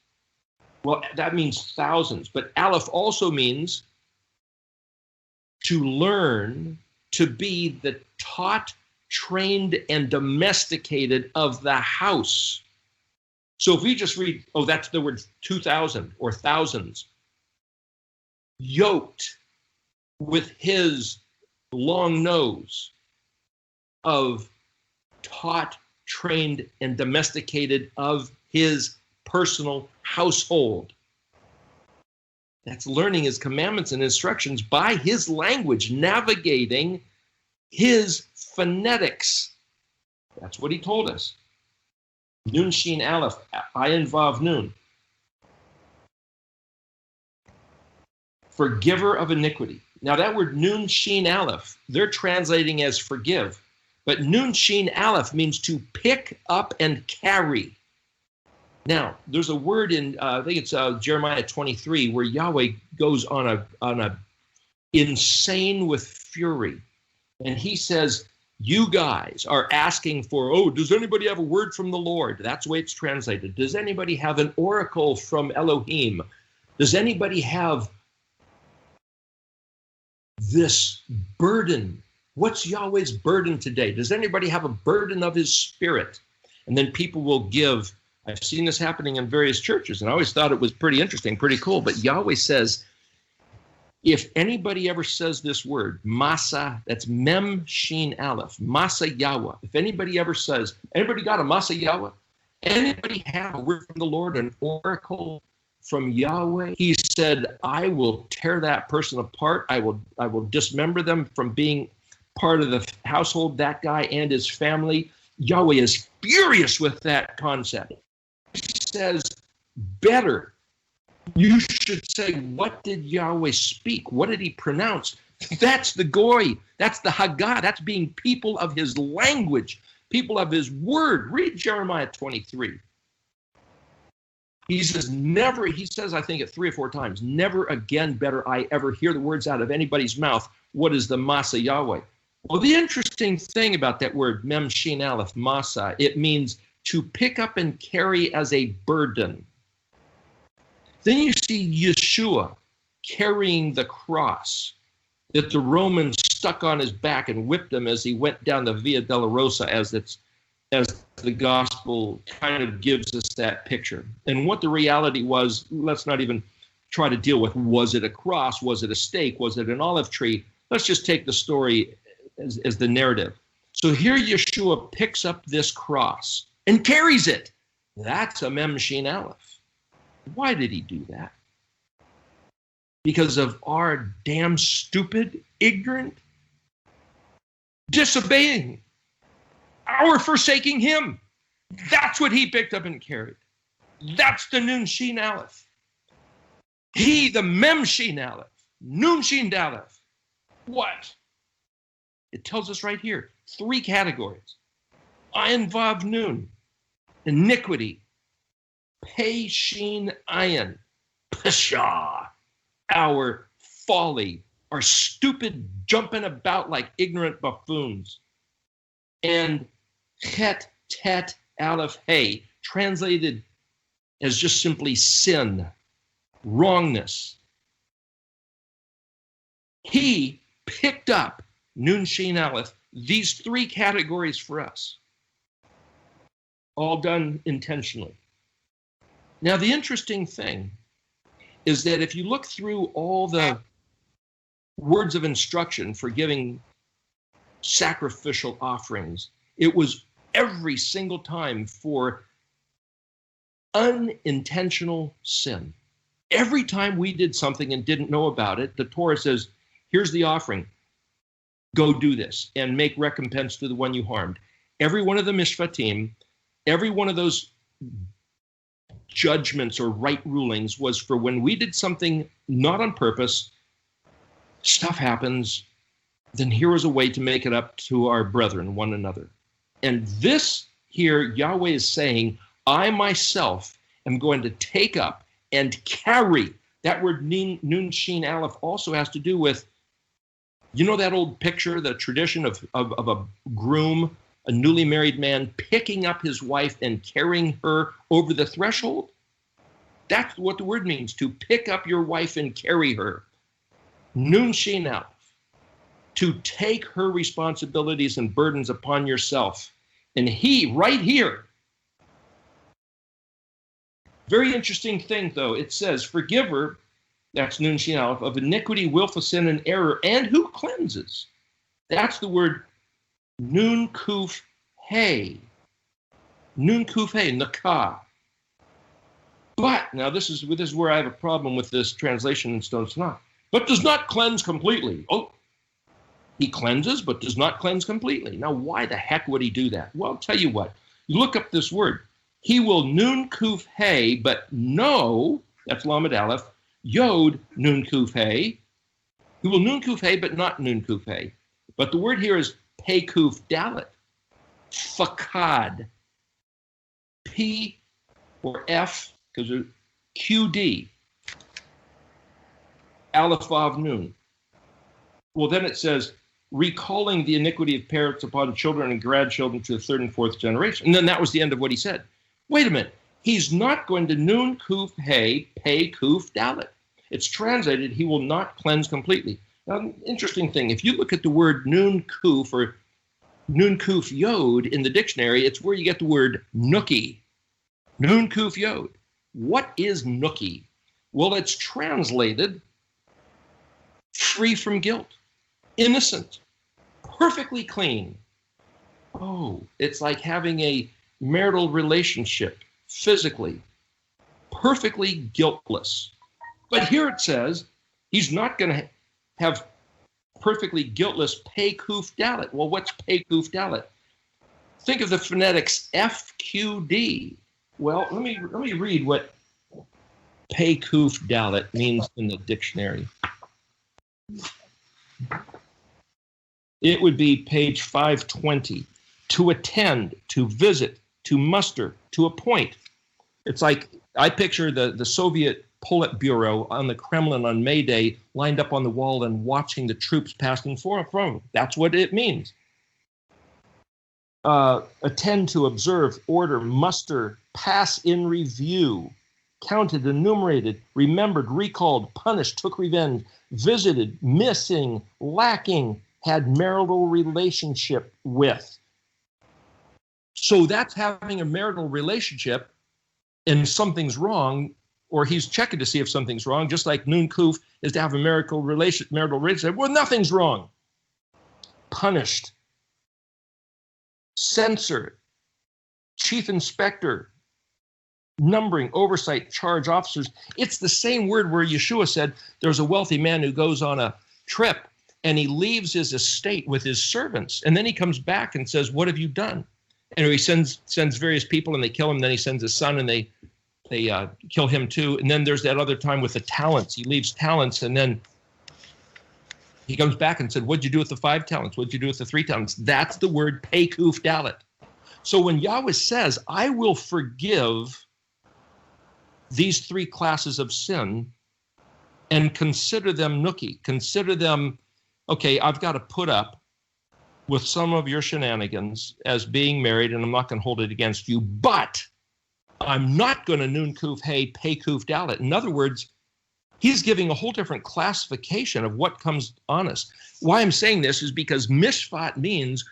B: Well, that means thousands. But Aleph also means to learn, to be the taught, trained, and domesticated of the house. So if we just read, oh, that's the word 2,000 or thousands, yoked with his long nose of taught, trained, and domesticated of his personal household. That's learning his commandments and instructions by his language, navigating his phonetics. That's what he told us. Nun Shin Aleph, Ayin Vav Nun. Forgiver of iniquity. Now that word Nun Shin Aleph, they're translating as forgive. But Nun Shin Aleph means to pick up and carry. Now, there's a word in, I think it's Jeremiah 23, where Yahweh goes on a insane with fury. And he says, you guys are asking for, oh, does anybody have a word from the Lord? That's the way it's translated. Does anybody have an oracle from Elohim? Does anybody have this burden? What's Yahweh's burden today? Does anybody have a burden of his spirit? And then people will give. I've seen this happening in various churches, and I always thought it was pretty interesting, pretty cool. But Yahweh says, if anybody ever says this word, Masa, that's Mem Shin Aleph, Masa Yahweh. If anybody ever says, anybody got a Masa Yahweh? Anybody have a word from the Lord, an oracle from Yahweh? He said, I will tear that person apart. I will dismember them from being part of the household, that guy and his family. Yahweh is furious with that concept. He says, better. You should say, what did Yahweh speak? What did he pronounce? That's the goy. That's the Haggah. That's being people of his language, people of his word. Read Jeremiah 23. He says, never, he says, I think it 3 or 4 times, never again better I ever hear the words out of anybody's mouth. What is the Masa Yahweh? Well, the interesting thing about that word, Mem Shin Aleph, Masa, it means to pick up and carry as a burden. Then you see Yeshua carrying the cross that the Romans stuck on his back and whipped him as he went down the Via Dolorosa, as the gospel kind of gives us that picture. And what the reality was, let's not even try to deal with, was it a cross? Was it a stake? Was it an olive tree? Let's just take the story as the narrative. So here Yeshua picks up this cross and carries it. That's a Mem Shin Aleph. Why did he do that? Because of our damn stupid, ignorant, disobeying, our forsaking him. That's what he picked up and carried. That's the Nun Shin Aleph. He, the Mem Shin Aleph, Nun Shin Aleph. What? It tells us right here, 3 categories. Ayin Vav Nun, iniquity. Pei Shin Ayin, Pesha, our folly, our stupid jumping about like ignorant buffoons. And Chet Tet Aleph Hey, translated as just simply sin, wrongness. He picked up Nun Shin Aleph, these 3 categories for us, all done intentionally. Now, the interesting thing is that if you look through all the words of instruction for giving sacrificial offerings, it was every single time for unintentional sin. Every time we did something and didn't know about it, the Torah says, here's the offering. Go do this and make recompense to the one you harmed. Every one of the mishpatim, every one of those judgments or right rulings was for when we did something not on purpose, stuff happens, then here is a way to make it up to our brethren, one another. And this here, Yahweh is saying, I myself am going to take up and carry. That word Nun Shin Aleph also has to do with, you know that old picture, the tradition of a groom, a newly married man, picking up his wife and carrying her over the threshold? That's what the word means, to pick up your wife and carry her. Nun Shin Aleph. To take her responsibilities and burdens upon yourself. And he, right here, very interesting thing though, it says, forgive her, that's Nun Shin Aleph, of iniquity, willful sin, and error, and who cleanses. That's the word Nun Kuf Hey. Nun Kuf Hey, Nakah. But, now this is where I have a problem with this translation in Stone Tanakh. But does not cleanse completely. Oh, he cleanses, but does not cleanse completely. Now, why the heck would he do that? Well, I'll tell you what. You look up this word. He will Nun Kuf Hey, but no, that's Lamed Aleph, Yod Nun Kuf Hey. He will Nun Kuf Hey, but not Nun Kuf Hey. But the word here is Pei Kuf Dalet. Fakad. P or F, because of QD. Aleph Vav Nun. Well, then it says, recalling the iniquity of parents upon children and grandchildren to the 3rd and 4th generation. And then that was the end of what he said. Wait a minute. He's not going to Nun Kuf Hey, Pei Kuf Dalet. It's translated, he will not cleanse completely. Now, interesting thing, if you look at the word Nun Kuf or Nun Kuf Yod in the dictionary, it's where you get the word nookie. Nun Kuf Yod. What is nookie? Well, it's translated free from guilt, innocent, perfectly clean. Oh, it's like having a marital relationship, physically, perfectly guiltless. But here it says he's not going to have perfectly guiltless Pei Kuf Dalet. Well, what's Pei Kuf Dalet? Think of the phonetics FQD. Well, let me read what Pei Kuf Dalet means in the dictionary. It would be page 520. To attend, to visit, to muster, to appoint. It's like I picture the Soviet Politburo on the Kremlin on May Day, lined up on the wall and watching the troops passing from. That's what it means. Attend to, observe, order, muster, pass in review, counted, enumerated, remembered, recalled, punished, took revenge, visited, missing, lacking, had marital relationship with. So that's having a marital relationship and something's wrong, or he's checking to see if something's wrong, just like Nun Kuf is to have a marital relationship. Well, nothing's wrong. Punished. Censor, chief inspector, numbering, oversight, charge officers. It's the same word where Yeshua said there's a wealthy man who goes on a trip and he leaves his estate with his servants. And then he comes back and says, what have you done? And he sends various people and they kill him. Then he sends his son and they kill him too. And then there's that other time with the talents. He leaves talents and then he comes back and said, what'd you do with the 5 talents? What'd you do with the 3 talents? That's the word Pei Kuf Dalet. So when Yahweh says, I will forgive these 3 classes of sin and consider them nookie, consider them, okay, I've got to put up with some of your shenanigans as being married, and I'm not going to hold it against you, but I'm not going to Nun Kuf Hey Pei Kuf Dalet. In other words, he's giving a whole different classification of what comes on us. Why I'm saying this is because mishpat means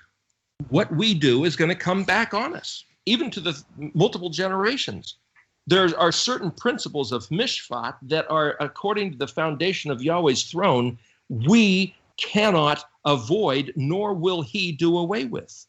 B: what we do is going to come back on us, even to the multiple generations. There are certain principles of mishpat that are, according to the foundation of Yahweh's throne, we cannot avoid, nor will he do away with.